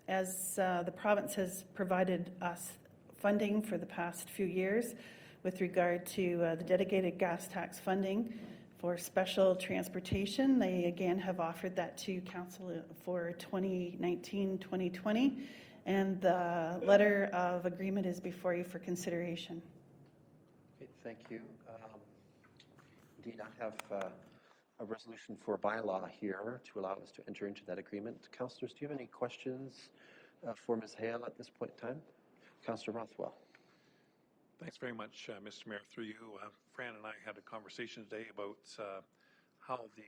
as the province has provided us funding for the past few years with regard to the dedicated gas tax funding for special transportation, they again have offered that to council for 2019-2020, and the letter of agreement is before you for consideration. Okay, thank you. We do not have a resolution for bylaw here to allow us to enter into that agreement. Councillors, do you have any questions for Ms. Hale at this point in time? Councillor Rothwell. Thanks very much, Mr. Mayor. Through you, Fran and I had a conversation today about how the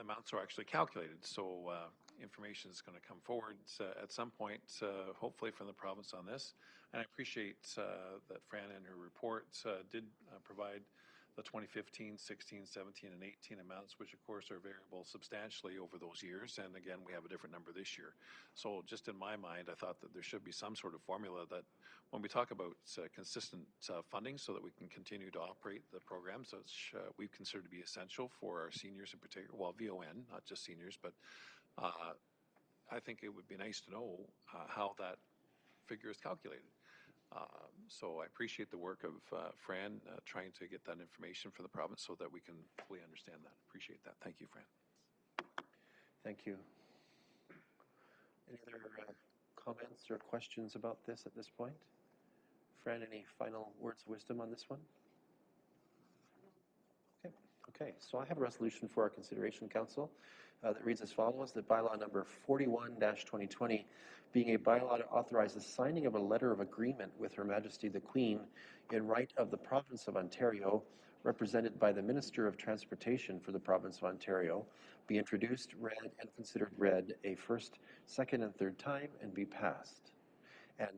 amounts are actually calculated. So information is going to come forward at some point, hopefully from the province on this. And I appreciate that Fran in her report did provide the 2015, 16, 17, and 18 amounts, which of course are variable substantially over those years. And again, we have a different number this year. So just in my mind, I thought that there should be some sort of formula that when we talk about consistent funding so that we can continue to operate the programs, which we consider to be essential for our seniors in particular, well, VON, not just seniors, but I think it would be nice to know how that figure is calculated. So I appreciate the work of Fran trying to get that information for the province so that we can fully understand that. Appreciate that. Thank you, Fran. Thank you. Any other comments or questions about this at this point? Fran, any final words of wisdom on this one? Okay, so I have a resolution for our consideration, Council, that reads as follows: that bylaw number 41-2020, being a bylaw to authorize the signing of a letter of agreement with Her Majesty the Queen in right of the Province of Ontario, represented by the Minister of Transportation for the Province of Ontario, be introduced, read, and considered read a first, second, and third time, and be passed. And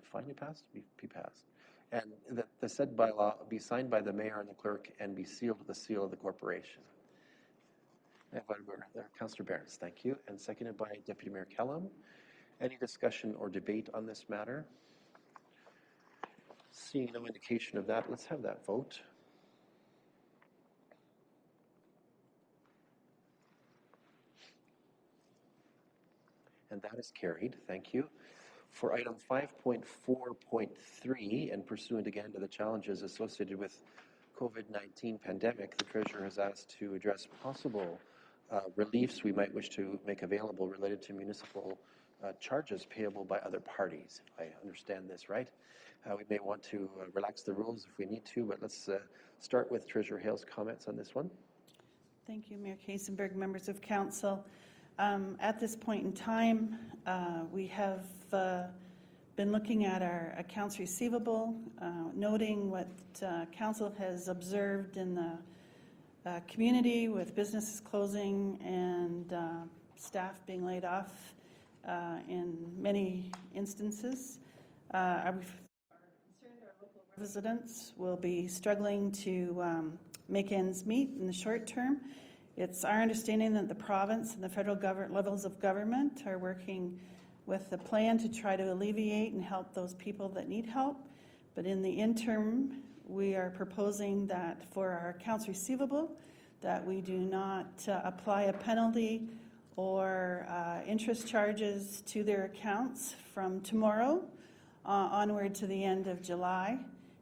finally passed? Be passed. And that the said bylaw be signed by the mayor and the clerk and be sealed with the seal of the corporation. Councillor Barnes, thank you. And seconded by Deputy Mayor Kellum. Any discussion or debate on this matter? Seeing no indication of that, let's have that vote. And that is carried. Thank you. For item 5.4.3, and pursuant again to the challenges associated with COVID-19 pandemic, the Treasurer has asked to address possible reliefs we might wish to make available related to municipal charges payable by other parties. If I understand this right. We may want to relax the rules if we need to, but let's start with Treasurer Hale's comments on this one. Thank you, Mayor Kasenberg, members of council. At this point in time, we have been looking at our accounts receivable, noting what council has observed in the community with businesses closing and staff being laid off in many instances. Are we concerned our local residents will be struggling to make ends meet in the short term? It's our understanding that the province and the federal levels of government are working with a plan to try to alleviate and help those people that need help. But in the interim, we are proposing that for our accounts receivable, that we do not apply a penalty or interest charges to their accounts from tomorrow onward to the end of July,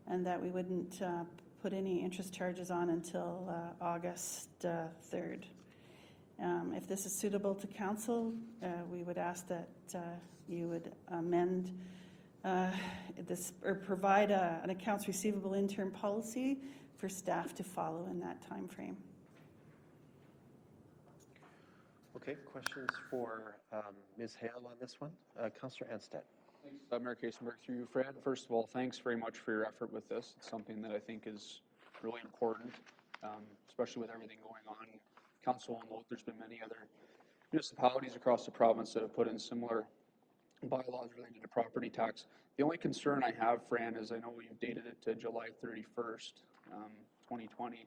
and that we wouldn't put any interest charges on until August 3rd. If this is suitable to council, we would ask that you would amend this or provide an accounts receivable interim policy for staff to follow in that time frame. Okay, questions for Ms. Hale on this one? Councillor Anstett. Thanks, Mayor Kasenberg, through you, Fran. First of all, thanks very much for your effort with this. It's something that I think is really important, especially with everything going on. Council will note there's been many other municipalities across the province that have put in similar bylaws related to property tax. The only concern I have, Fran, is I know you've dated it to July 31st. 2020.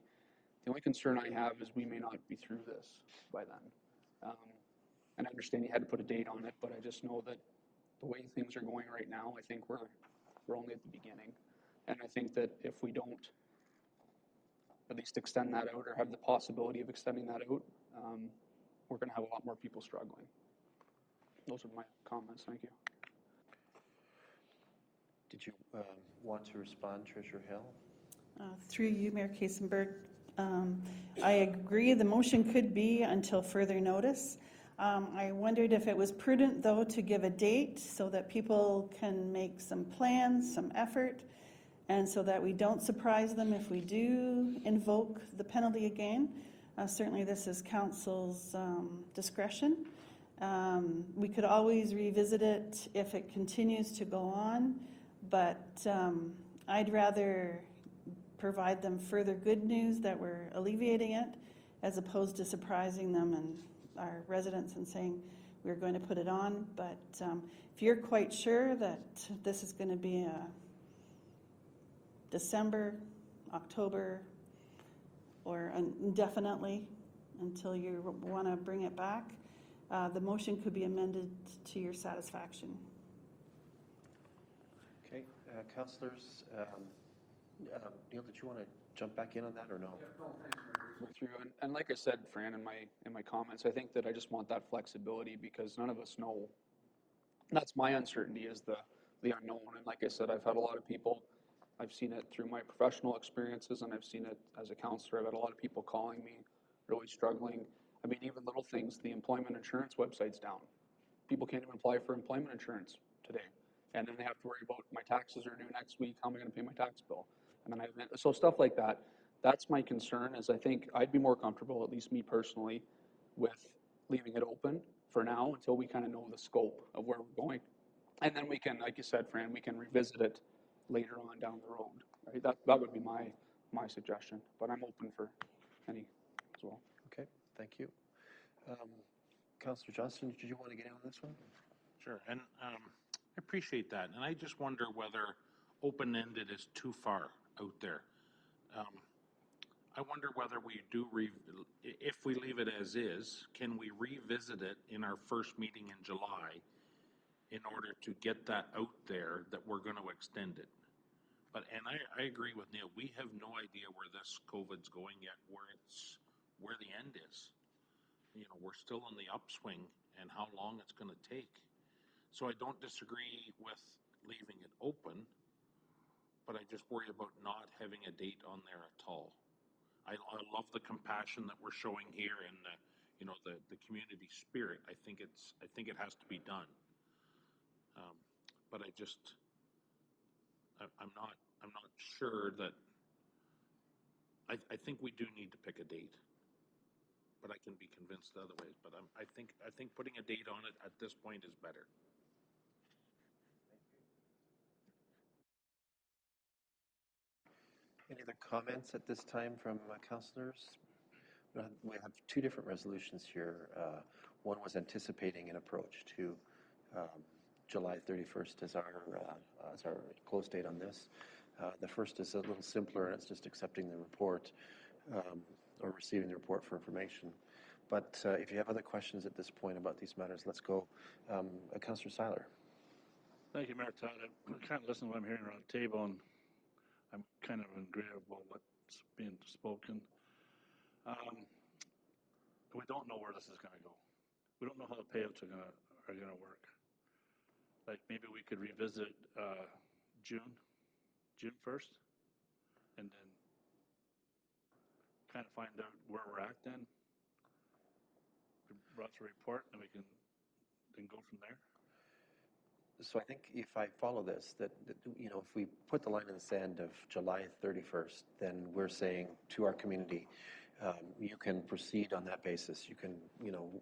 The only concern I have is we may not be through this by then. And I understand you had to put a date on it, but I just know that the way things are going right now, I think we're only at the beginning. And I think that if we don't at least extend that out or have the possibility of extending that out, we're going to have a lot more people struggling. Those are my comments. Thank you. Did you want to respond, Treasurer Hill? Through you, Mayor Kasenberg, I agree the motion could be until further notice. I wondered if it was prudent, though, to give a date so that people can make some plans, some effort, and so that we don't surprise them if we do invoke the penalty again. Certainly this is council's discretion. We could always revisit it if it continues to go on, but I'd rather provide them further good news that we're alleviating it, as opposed to surprising them and our residents and saying we're going to put it on. But if you're quite sure that this is going to be a December, October, or indefinitely until you want to bring it back, the motion could be amended to your satisfaction. Okay, councillors, Neil, did you want to jump back in on that or no? Yeah, no, thanks, Mayor. Through and like I said, Fran, in my comments, I think that I just want that flexibility because none of us know. That's my uncertainty, is the unknown. And like I said, I've had a lot of people. I've seen it through my professional experiences, and I've seen it as a counselor. I've had a lot of people calling me, really struggling. I mean, even little things. The employment insurance website's down. People can't even apply for employment insurance today, and then they have to worry about my taxes are due next week. How am I going to pay my tax bill? And then so stuff like that. That's my concern. Is I think I'd be more comfortable, at least me personally, with leaving it open for now until we kind of know the scope of where we're going, and then we can, like you said, Fran, we can revisit it later on down the road. Right? That would be my suggestion. But I'm open for any as well. Okay, thank you. Councillor Johnston, did you want to get in on this one? Sure, and I appreciate that. And I just wonder whether open-ended is too far out there. I wonder whether we do, if we leave it as is, can we revisit it in our first meeting in July in order to get that out there that we're going to extend it? But, and I agree with Neil, we have no idea where this COVID's going yet, where the end is. You know, we're still on the upswing and how long it's going to take. So I don't disagree with leaving it open, but I just worry about not having a date on there at all. I love the compassion that we're showing here and the community spirit. I think it has to be done. But I'm not sure that. I think we do need to pick a date, but I can be convinced otherwise. But I think putting a date on it at this point is better. Any other comments at this time from councillors? We have two different resolutions here. One was anticipating an approach to July 31st as our close date on this. The first is a little simpler, and it's just accepting the report or receiving the report for information. But if you have other questions at this point about these matters, let's go. Councillor Seiler. Thank you, Mayor Todd. I'm kind of listening to what I'm hearing around the table, and I'm kind of agreeable with what's being spoken. We don't know where this is going to go. We don't know how the payouts are going to work. Like maybe we could revisit June 1st, and then kind of find out where we're at. Then we brought the report, and we can then go from there. So I think if I follow this, that if we put the line in the sand of July 31st, then we're saying to our community, you can proceed on that basis. You can,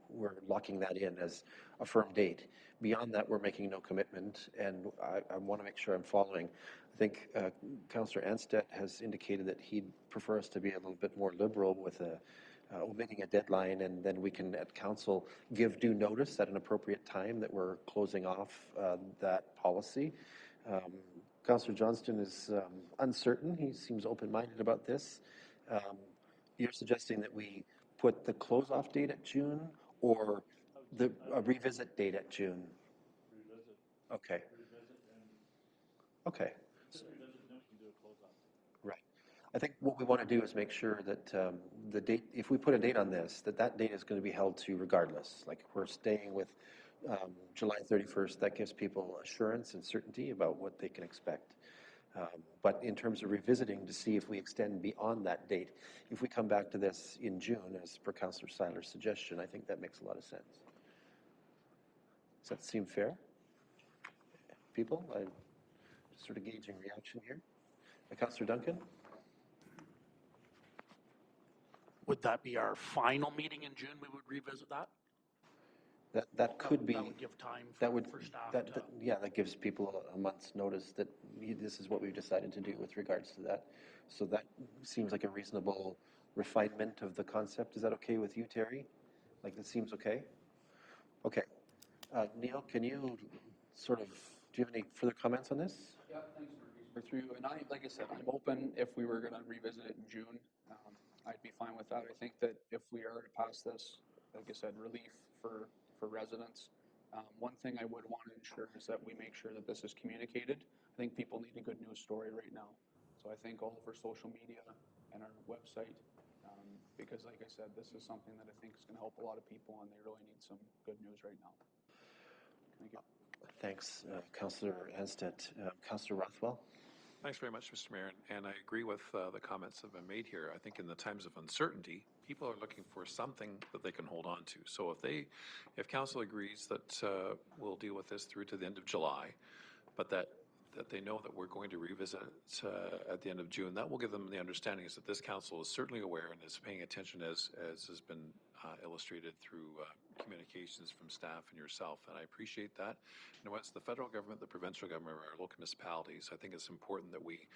we're locking that in as a firm date. Beyond that, we're making no commitment, and I want to make sure I'm following. I think Councillor Anstedt has indicated that he'd prefer us to be a little bit more liberal with omitting a deadline, and then we can, at council, give due notice at an appropriate time that we're closing off that policy. Councillor Johnston is uncertain. He seems open-minded about this. Um, You're suggesting that we put the close-off date at June or the a revisit date at June? Revisit, Okay, revisit and okay, revisit, then we can do a closeout. right. I think what we want to do is make sure that the date, if we put a date on this, that date is going to be held to regardless. Like if we're staying with July 31st, that gives people assurance and certainty about what they can expect. But in terms of revisiting to see if we extend beyond that date, if we come back to this in June, as per Councillor Seiler's suggestion, I think that makes a lot of sense. Does that seem fair? People, I'm just sort of gauging reaction here. Councillor Duncan? Would that be our final meeting in June? We would revisit that? That could be. That would give time for staff to. Yeah, that gives people a month's notice that this is what we've decided to do with regards to that. So that seems like a reasonable refinement of the concept. Is that okay with you, Terry? Like, that seems okay? Okay. Neil, can you do you have any further comments on this? Yeah, thanks, Mark. Through you. And like I said, I'm open if we were going to revisit it in June. I'd be fine with that. I think that if we are to pass this, like I said, relief for residents. One thing I would want to ensure is that we make sure that this is communicated. I think people need a good news story right now. So I think all over social media and our website, because like I said, this is something that I think is going to help a lot of people and they really need some good news right now. Thank you. Thanks, Councillor Anstedt. Councillor Rothwell? Thanks very much, Mr. Mayor, and I agree with the comments that have been made here. I think in the times of uncertainty, people are looking for something that they can hold on to. So if council agrees that we'll deal with this through to the end of July, but that they know that we're going to revisit at the end of June, that will give them the understanding is that this council is certainly aware and is paying attention as has been illustrated through communications from staff and yourself, and I appreciate that. And once the federal government, the provincial government, or our local municipalities, I think it's important that we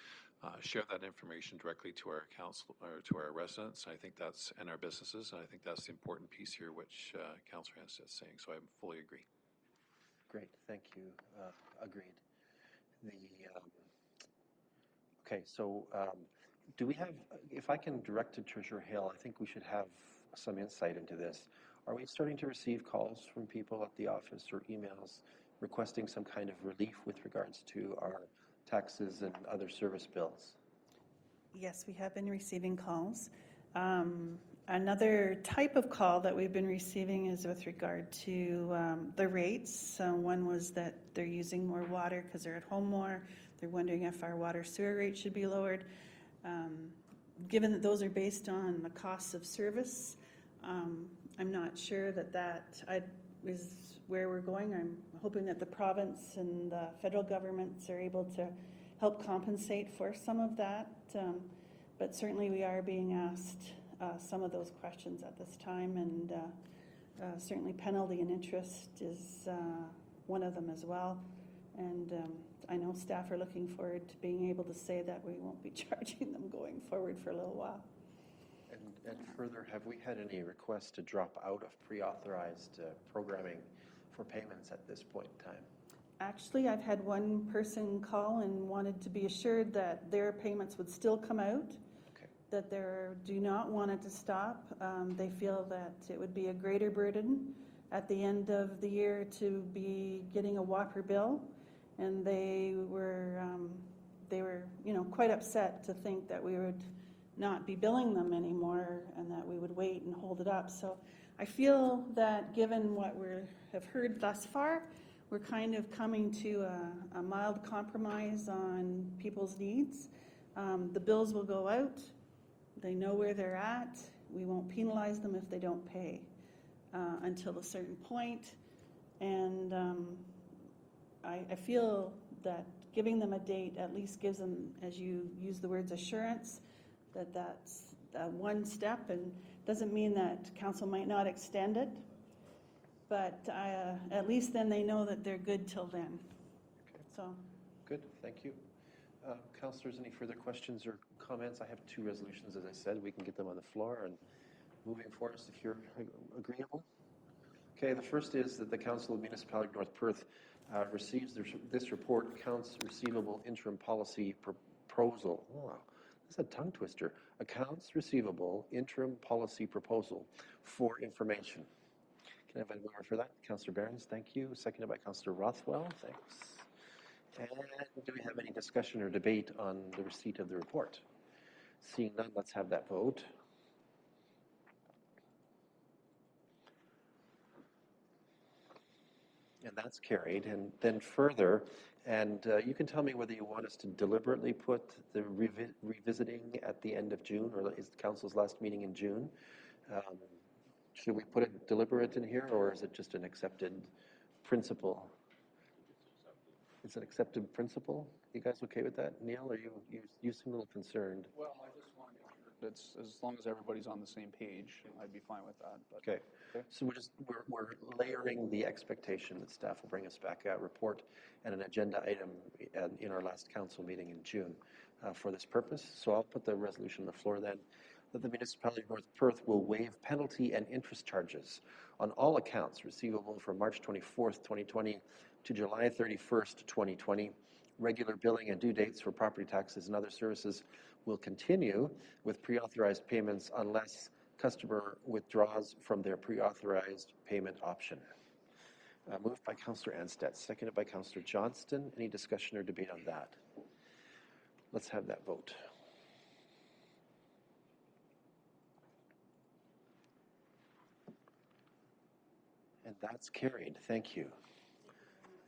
share that information directly to our council or to our residents. I think that's and our businesses, and I think that's the important piece here, which Councillor Hanstead is saying. So I fully agree. Great, thank you. Agreed. Okay, so do we have, if I can direct to Treasurer Hale, I think we should have some insight into this. Are we starting to receive calls from people at the office or emails requesting some kind of relief with regards to our taxes and other service bills? Yes, we have been receiving calls. Another type of call that we've been receiving is with regard to the rates. One was that they're using more water because they're at home more. They're wondering if our water sewer rate should be lowered. Given that those are based on the costs of service, I'm not sure that is where we're going. I'm hoping that the province and the federal governments are able to help compensate for some of that. But certainly we are being asked some of those questions at this time, and certainly penalty and interest is one of them as well. And I know staff are looking forward to being able to say that we won't be charging them going forward for a little while. And further, have we had any requests to drop out of pre-authorized programming for payments at this point in time? Actually, I've had one person call and wanted to be assured that their payments would still come out, okay, that they do not want it to stop. They feel that it would be a greater burden at the end of the year to be getting a whopper bill, and they were quite upset to think that we would not be billing them anymore and that we would wait and hold it up. So I feel that given what we have heard thus far, we're kind of coming to a mild compromise on people's needs. The bills will go out. They know where they're at. We won't penalize them if they don't pay until a certain point. And I feel that giving them a date at least gives them, as you use the words, assurance that that's one step, and doesn't mean that council might not extend it, but at least then they know that they're good till then. Okay. So. Good, thank you. Councillors, any further questions or comments? I have two resolutions, as I said. We can get them on the floor and moving forward if you're agreeable. Okay, the first is that the Council of Municipality of North Perth receives this report, Accounts Receivable Interim Policy Proposal. Oh, wow. This is a tongue twister. Accounts receivable interim policy proposal for information. Can I have a mover for that? Councillor Behrens, thank you. Seconded by Councillor Rothwell, thanks. And do we have any discussion or debate on the receipt of the report? Seeing none, let's have that vote. And that's carried. And then further, and you can tell me whether you want us to deliberately put the revisiting at the end of June, or is the council's last meeting in June? Should we put a deliberate in here, or is it just an accepted principle? It's an accepted principle? You guys okay with that? Neil, are you seem a little concerned? Well, I just want to make sure that's, as long as everybody's on the same page, I'd be fine with that. But, okay. So we're layering the expectation that staff will bring us back a report and an agenda item in our last council meeting in June for this purpose. So I'll put the resolution on the floor then, that the municipality of North Perth will waive penalty and interest charges on all accounts receivable from March 24th, 2020 to July 31st, 2020. Regular billing and due dates for property taxes and other services will continue with pre-authorized payments unless customer withdraws from their pre-authorized payment option. Moved by Councillor Anstett, seconded by Councillor Johnston. Any discussion or debate on that? Let's have that vote. And that's carried. Thank you.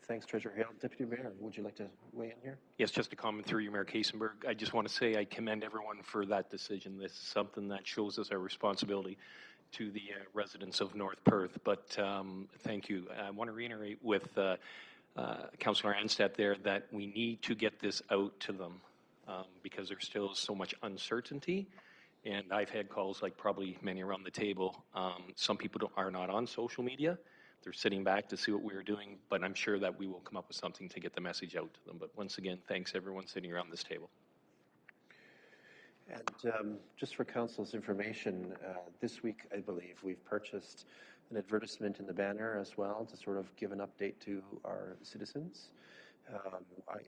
Thanks, Treasurer Hale. Deputy Mayor, would you like to weigh in here? Yes, just a comment through you, Mayor Kaysenberg. I just want to say I commend everyone for that decision. This is something that shows us our responsibility to the residents of North Perth. But thank you. I want to reiterate with Councillor Anstett there that we need to get this out to them because there's still so much uncertainty. And I've had calls, like probably many around the table. Some people are not on social media. They're sitting back to see what we're doing, but I'm sure that we will come up with something to get the message out to them. But once again, thanks everyone sitting around this table. And just for council's information, this week, I believe, we've purchased an advertisement in the banner as well to sort of give an update to our citizens.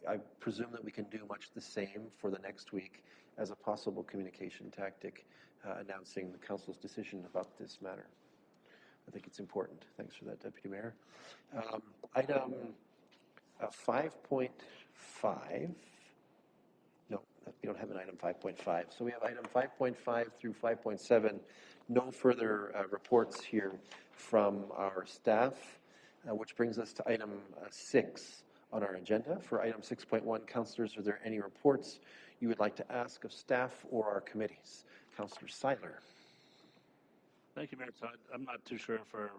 I presume that we can do much the same for the next week as a possible communication tactic announcing the council's decision about this matter. I think it's important. Thanks for that, Deputy Mayor. Item 5.5. No, we don't have an item 5.5. So we have item 5.5 through 5.7. No further reports here from our staff, which brings us to item 6 on our agenda. For item 6.1, councillors, are there any reports you would like to ask of staff or our committees? Councillor Seiler. Thank you, Mayor Todd. I'm not too sure if our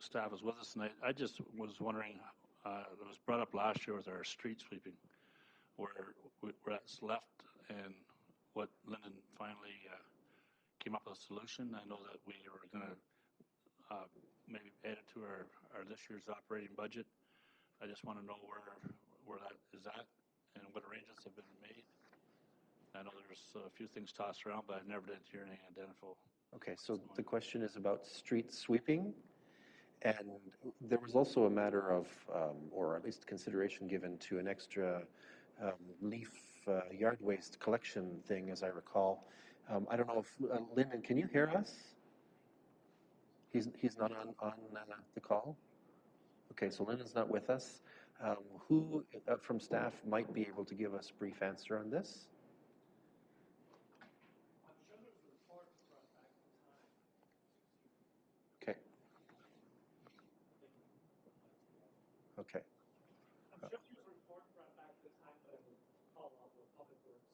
staff is with us tonight. I just was wondering, it was brought up last year with our street sweeping, where that's left and what Lyndon finally came up with a solution. I know that we were going to maybe add it to our this year's operating budget. I just want to know where that is at and what arrangements have been made. I know there's a few things tossed around, but I never did hear any identical. Okay, so the question is about street sweeping, and there was also a matter of, or at least consideration given to an extra leaf yard waste collection thing, as I recall. I don't know if, Lyndon, can you hear us? He's not on the call? Okay, so Lyndon's not with us. Who from staff might be able to give us a brief answer on this? Okay. Okay. I'm sure he was report brought back to the time, but I will follow up with Public Works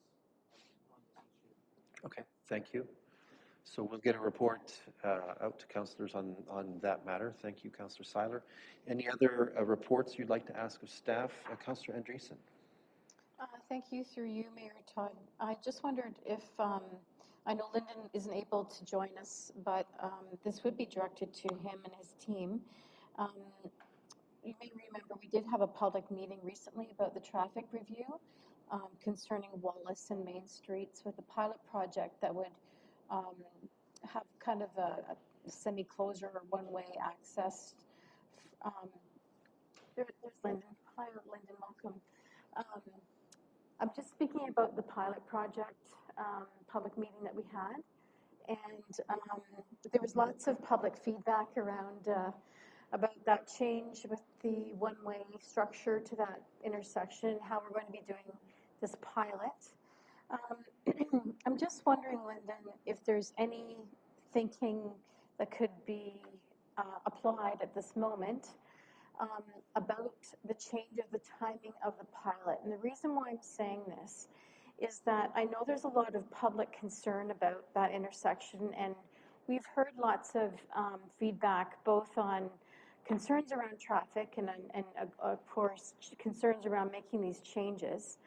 on this issue. Okay, thank you. So we'll get a report out to councillors on that matter. Thank you, Councillor Seiler. Any other reports you'd like to ask of staff? Councillor Andreessen. Thank you, through you, Mayor Todd. I just wondered if, I know Lyndon isn't able to join us, but this would be directed to him and his team. You may remember we did have a public meeting recently about the traffic review concerning Wallace and Main Streets with a pilot project that would have kind of a semi-closure or one-way access. There's Lyndon. Hi, Lyndon, welcome. I'm just speaking about the pilot project public meeting that we had. And there was lots of public feedback around about that change with the one-way structure to that intersection, how we're going to be doing this pilot. I'm just wondering, Lyndon, if there's any thinking that could be applied at this moment about the change of the timing of the pilot. And the reason why I'm saying this is that I know there's a lot of public concern about that intersection, and we've heard lots of feedback both on concerns around traffic and of course concerns around making these changes.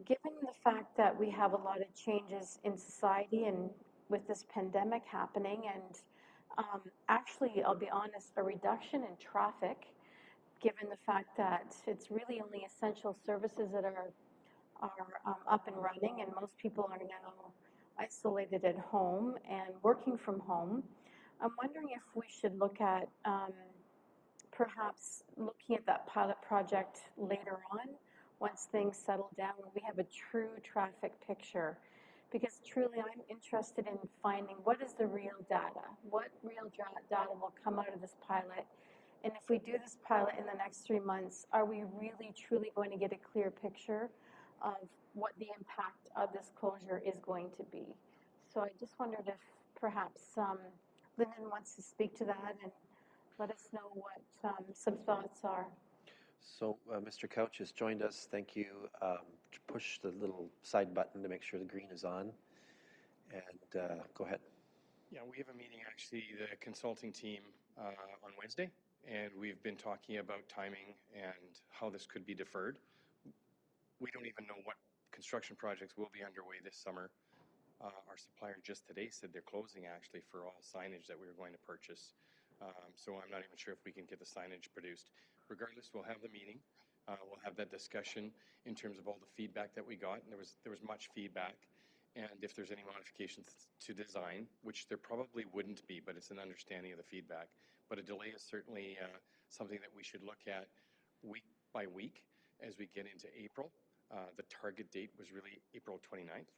Given the fact that we have a lot of changes in society and with this pandemic happening, and actually, I'll be honest, a reduction in traffic, given the fact that it's really only essential services that are up and running, and most people are now isolated at home and working from home. I'm wondering if we should look at perhaps looking at that pilot project later on, once things settle down, when we have a true traffic picture. Because truly, I'm interested in finding what is the real data, what real data will come out of this pilot. And if we do this pilot in the next 3 months, are we really truly going to get a clear picture of what the impact of this closure is going to be? So I just wondered if perhaps Lyndon wants to speak to that and let us know what some thoughts are. So Mr. Couch has joined us. Thank you. Push the little side button to make sure the green is on. And go ahead. Yeah, we have a meeting, actually, the consulting team on Wednesday, and we've been talking about timing and how this could be deferred. We don't even know what construction projects will be underway this summer. Our supplier just today said they're closing, actually, for all signage that we were going to purchase. So I'm not even sure if we can get the signage produced. Regardless, we'll have the meeting. We'll have that discussion in terms of all the feedback that we got. And there was much feedback. And if there's any modifications to design, which there probably wouldn't be, but it's an understanding of the feedback. But a delay is certainly something that we should look at week by week as we get into April. The target date was really April 29th.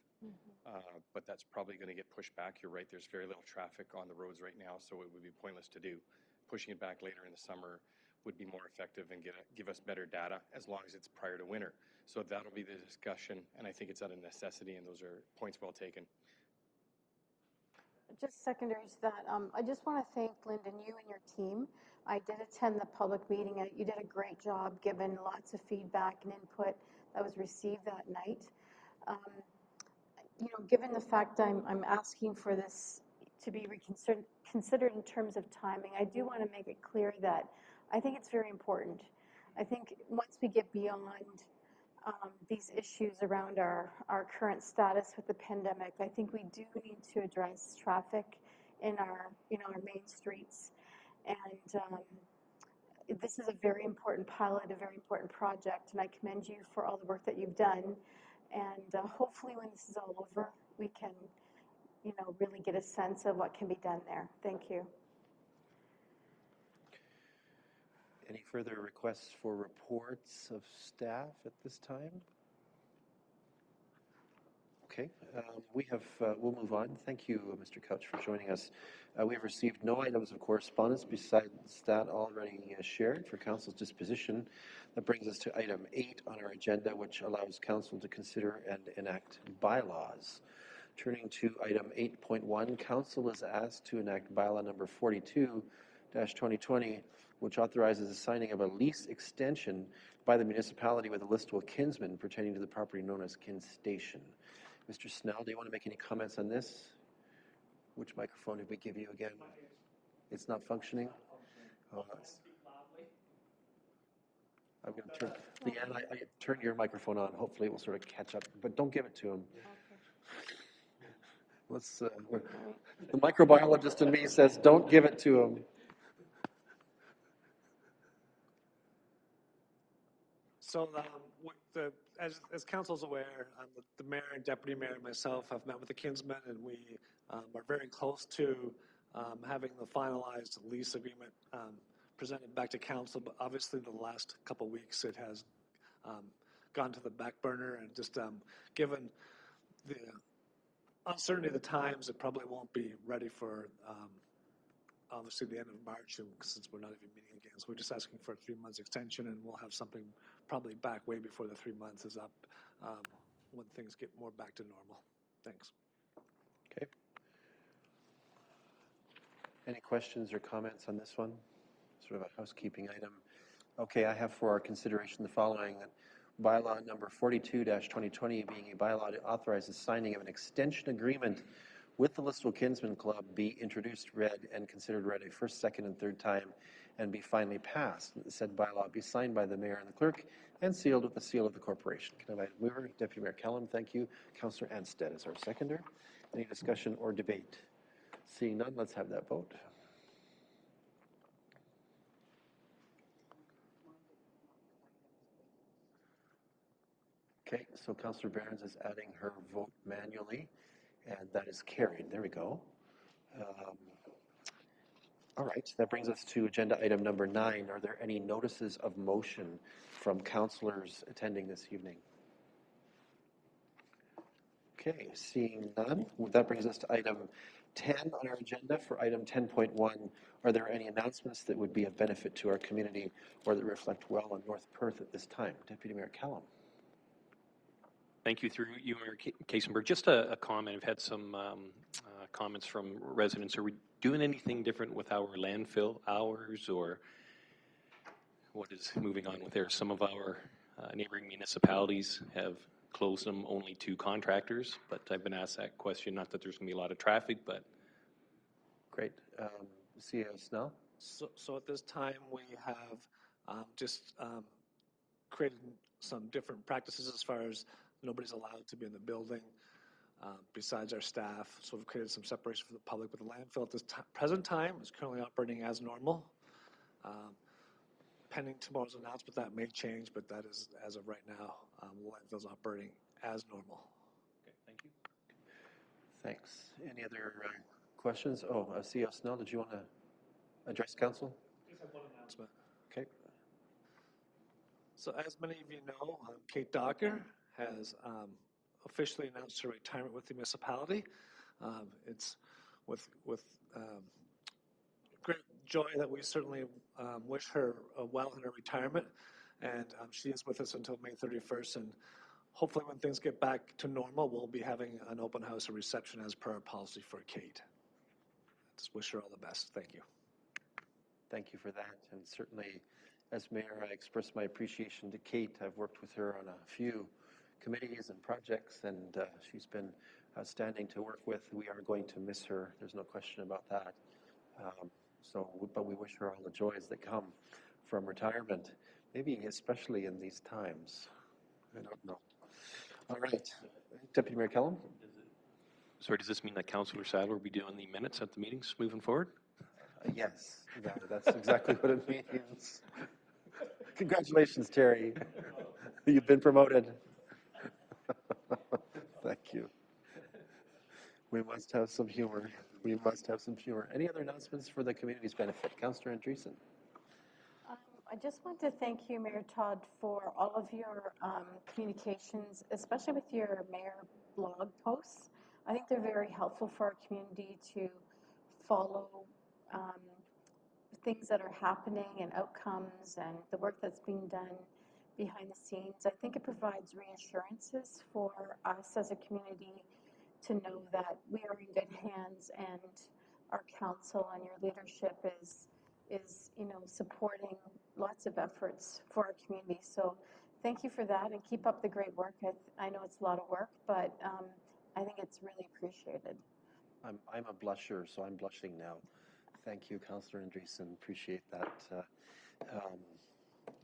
But that's probably going to get pushed back. You're right, there's very little traffic on the roads right now, so it would be pointless to do. Pushing it back later in the summer would be more effective and give us better data as long as it's prior to winter. So that'll be the discussion, and I think it's out of necessity, and those are points well taken. Just secondary to that, I just want to thank Lyndon, you and your team. I did attend the public meeting. You did a great job, given lots of feedback and input that was received that night. Given the fact I'm asking for this to be considered in terms of timing, I do want to make it clear that I think it's very important. I think once we get beyond these issues around our current status with the pandemic, I think we do need to address traffic in our main streets. And this is a very important pilot, a very important project, and I commend you for all the work that you've done. And hopefully when this is all over, we can, really get a sense of what can be done there. Thank you. Any further requests for reports of staff at this time? Okay, we'll move on. Thank you, Mr. Couch, for joining us. We have received no items of correspondence besides that already shared for Council's disposition. That brings us to item 8 on our agenda, which allows Council to consider and enact bylaws. Turning to item 8.1, Council is asked to enact bylaw number 42-2020, which authorizes the signing of a lease extension by the municipality with a Listowel kinsman pertaining to the property known as Kin Station. Mr. Snell, do you want to make any comments on this? Which microphone did we give you again? It's not functioning? Oh, I'm going to turn, Leanne, I turn your microphone on. Hopefully it will sort of catch up, but don't give it to him. Let's, the microbiologist in me says, don't give it to him. So as council's aware, the mayor and deputy mayor and myself have met with the kinsman, and we are very close to having the finalized lease agreement presented back to council. But obviously the last couple of weeks it has gone to the back burner, and just given the uncertainty of the times, it probably won't be ready for obviously the end of March, and since we're not even meeting again. So we're just asking for a 3 months extension, and we'll have something probably back way before the 3 months is up when things get more back to normal. Thanks. Okay. Any questions or comments on this one? Sort of a housekeeping item. Okay, I have for our consideration the following: that bylaw number 42-2020 being a bylaw to authorize the signing of an extension agreement with the Listowel Kinsman Club be introduced, read, and considered read a first, second, and third time, and be finally passed. That the said bylaw be signed by the mayor and the clerk and sealed with the seal of the corporation. Can I invite mover, Deputy Mayor Kellum? Thank you. Councillor Anstead is our seconder. Any discussion or debate? Seeing none, let's have that vote. Okay, so Councillor Behrens is adding her vote manually, and that is carried. There we go. All right, that brings us to agenda item number 9. Are there any notices of motion from councillors attending this evening? Okay, seeing none, that brings us to item 10 on our agenda. For item 10.1, are there any announcements that would be of benefit to our community or that reflect well on North Perth at this time? Deputy Mayor Callum. Thank you. Through you, Mayor Kaysenberg. Just a comment. I've had some comments from residents. Are we doing anything different with our landfill hours, or what is moving on with there? Some of our neighboring municipalities have closed them only to contractors, but I've been asked that question. Not that there's going to be a lot of traffic, but. Great. CEO Snell? So at this time, we have just created some different practices as far as nobody's allowed to be in the building besides our staff. So we've created some separation for the public, but the landfill at this present time is currently operating as normal. Pending tomorrow's announcement, that may change, but that is, as of right now, the landfill's operating as normal. Okay, thank you. Thanks. Any other questions? Oh, CEO Snell, did you want to address council? Just have one announcement. Okay. So as many of you know, Kate Docker has officially announced her retirement with the municipality. It's with great joy that we certainly wish her well in her retirement, and she is with us until May 31st, and hopefully when things get back to normal, we'll be having an open house or reception as per our policy for Kate. Just wish her all the best. Thank you. Thank you for that, and certainly as mayor, I express my appreciation to Kate. I've worked with her on a few committees and projects, and she's been outstanding to work with. We are going to miss her. There's no question about that. But we wish her all the joys that come from retirement, maybe especially in these times. I don't know. All right, Deputy Mayor Kellum. Sorry, does this mean that Councillor Sadler will be doing the minutes at the meetings moving forward? Yes, that's exactly what it means. Congratulations, Terry. You've been promoted. Thank you. We must have some humor. We must have some humor. Any other announcements for the community's benefit? Councillor Andreessen. I just want to thank you, Mayor Todd, for all of your communications, especially with your mayor blog posts. I think they're very helpful for our community to follow things that are happening and outcomes and the work that's being done behind the scenes. I think it provides reassurances for us as a community to know that we are in good hands, and our council and your leadership is supporting lots of efforts for our community. So thank you for that, and keep up the great work. I know it's a lot of work, but I think it's really appreciated. I'm a blusher, so I'm blushing now. Thank you, Councillor Andreessen. Appreciate that.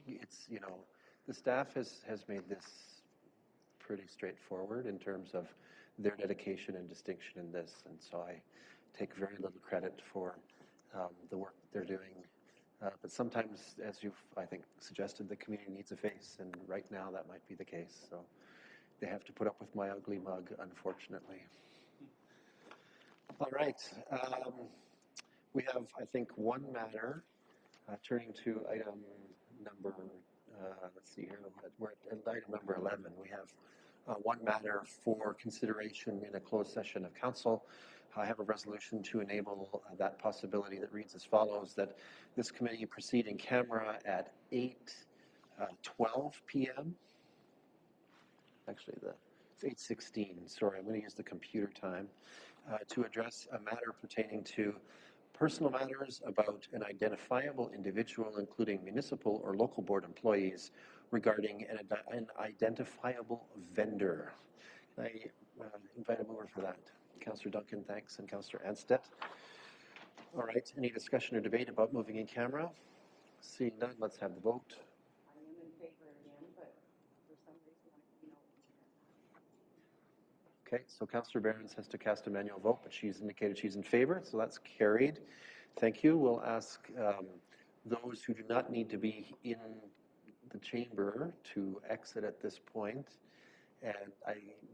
It's, the staff has made this pretty straightforward in terms of their dedication and distinction in this, and so I take very little credit for the work that they're doing. But sometimes, as you've, I think, suggested, the community needs a face, and right now that might be the case. So they have to put up with my ugly mug, unfortunately. All right. We have, I think, one matter. Turning to item number, let's see here, we're at item number 11. We have one matter for consideration in a closed session of council. I have a resolution to enable that possibility that reads as follows, that this committee proceed in camera at 8:12 p.m. Actually, it's 8:16. Sorry, I'm going to use the computer time to address a matter pertaining to personal matters about an identifiable individual, including municipal or local board employees, regarding an identifiable vendor. Can I invite a mover for that? Councillor Duncan, thanks, and Councillor Anstedt. All right, any discussion or debate about moving in camera? Seeing none, let's have the vote. I am in favor again, but for some reason I know. Okay, so Councillor Behrens has to cast a manual vote, but she's indicated she's in favor, so that's carried. Thank you. We'll ask those who do not need to be in the chamber to exit at this point. And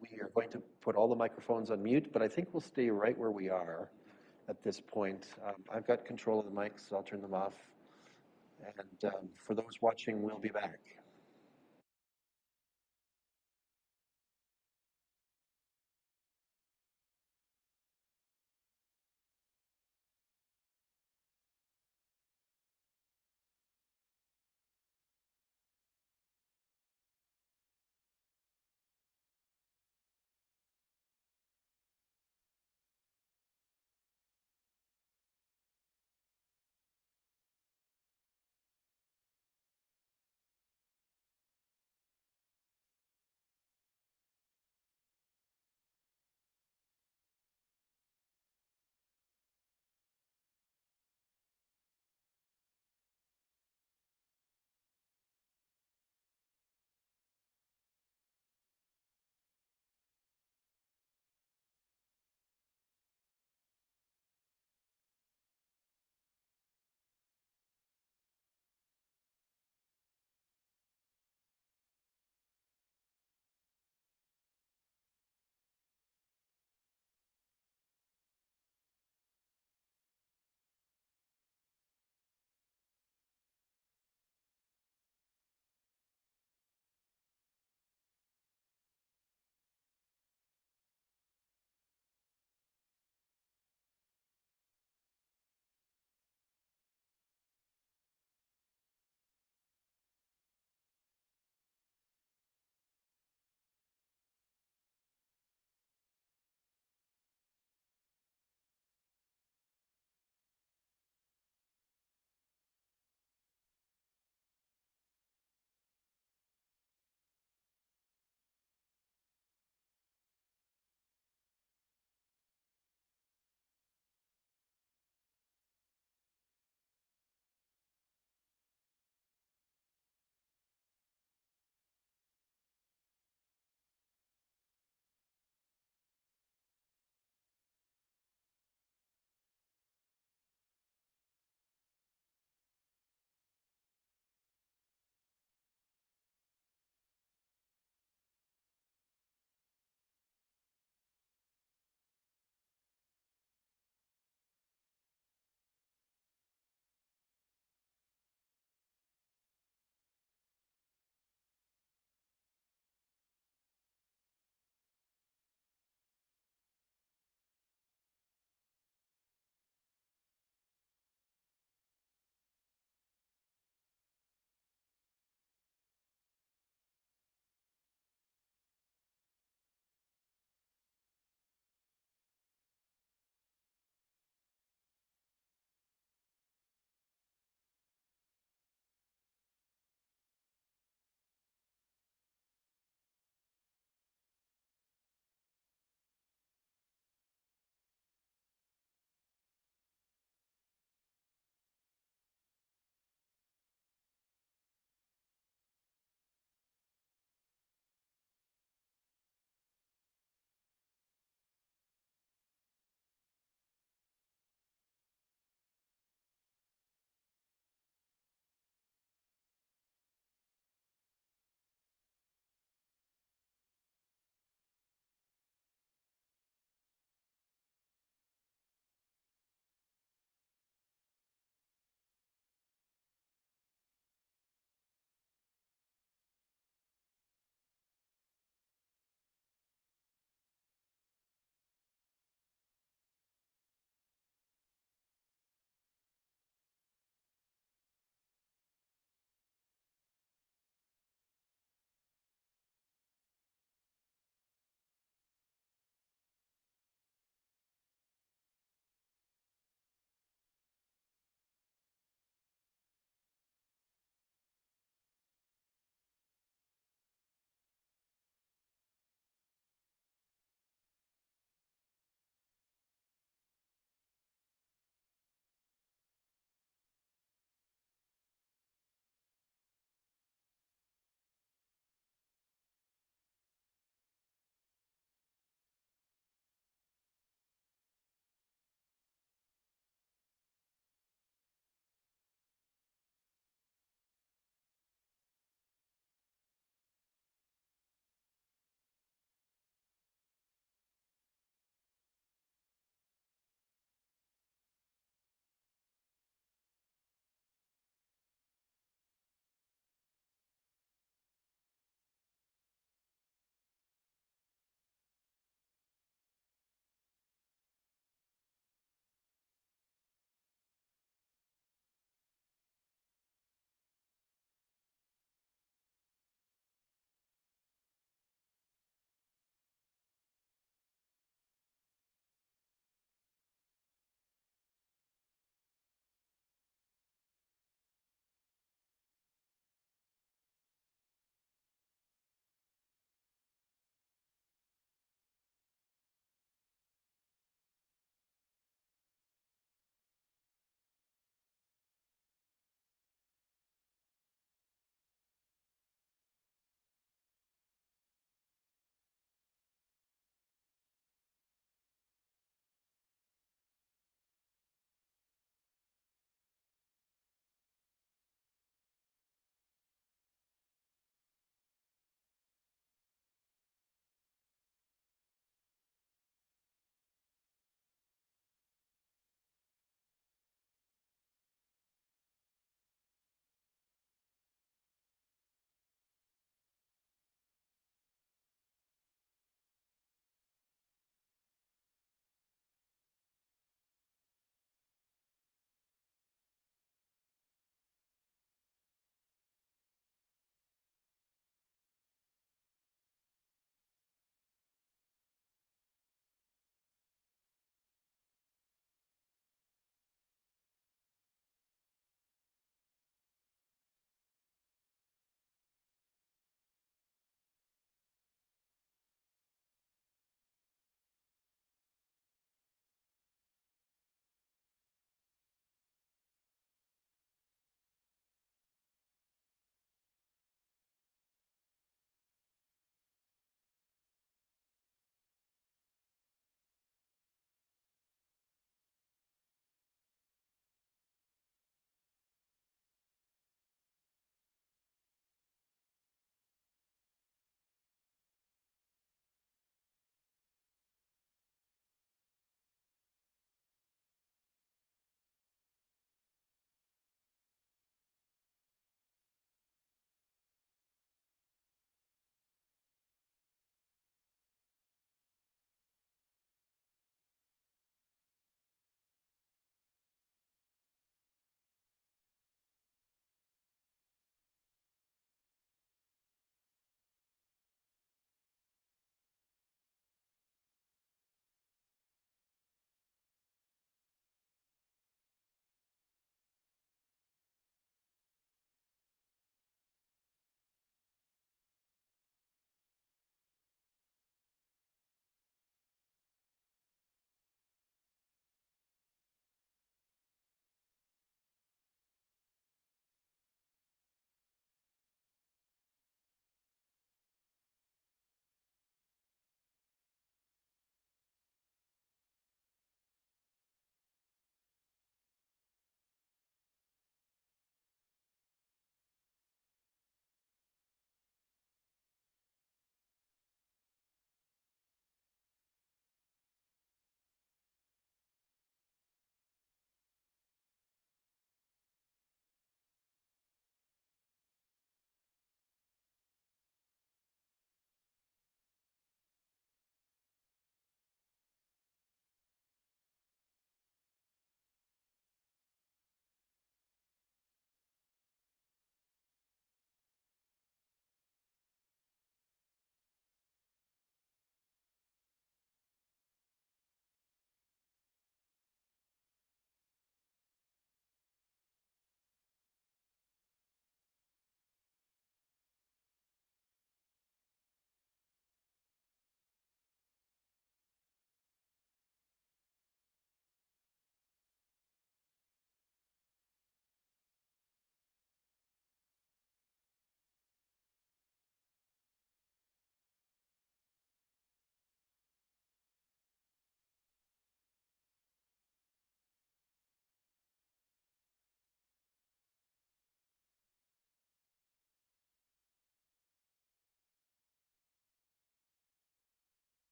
we are going to put all the microphones on mute, but I think we'll stay right where we are at this point. I've got control of the mics, so I'll turn them off. And for those watching, we'll be back.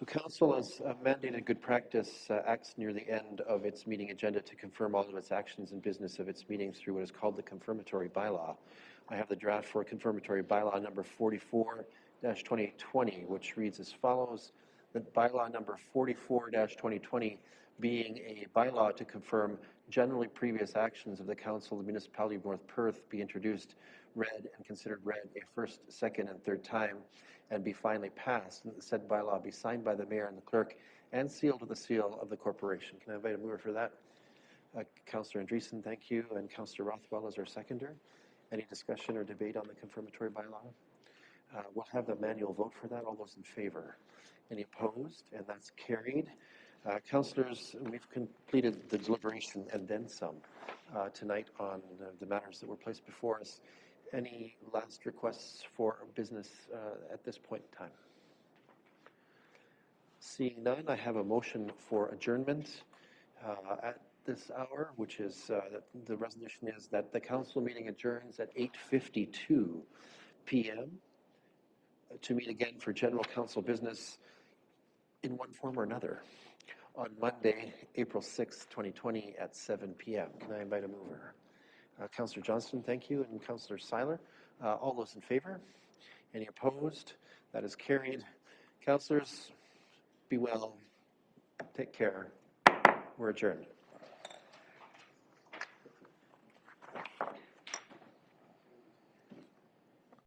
So council, as mandated good practice, acts near the end of its meeting agenda to confirm all of its actions and business of its meetings through what is called the confirmatory bylaw. I have the draft for confirmatory bylaw number 44-2020, which reads as follows: that bylaw number 44-2020 being a bylaw to confirm generally previous actions of the Council of the Municipality of North Perth be introduced, read, and considered read a first, second, and third time, and be finally passed, and that the said bylaw be signed by the mayor and the clerk and sealed with the seal of the corporation. Can I invite a mover for that? Councillor Andreessen, thank you, and Councillor Rothwell as our seconder. Any discussion or debate on the confirmatory bylaw? We'll have the manual vote for that. All those in favor? Any opposed? And that's carried. Councillors, we've completed the deliberation and then some tonight on the matters that were placed before us. Any last requests for business at this point in time? Seeing none, I have a motion for adjournment at this hour, which is the resolution is that the council meeting adjourns at 8:52 p.m. to meet again for general council business in one form or another on Monday, April 6th, 2020 at 7 p.m. Can I invite a mover? Councillor Johnston, thank you, and Councillor Seiler. All those in favor? Any opposed? That is carried. Councillors, be well. Take care. We're adjourned.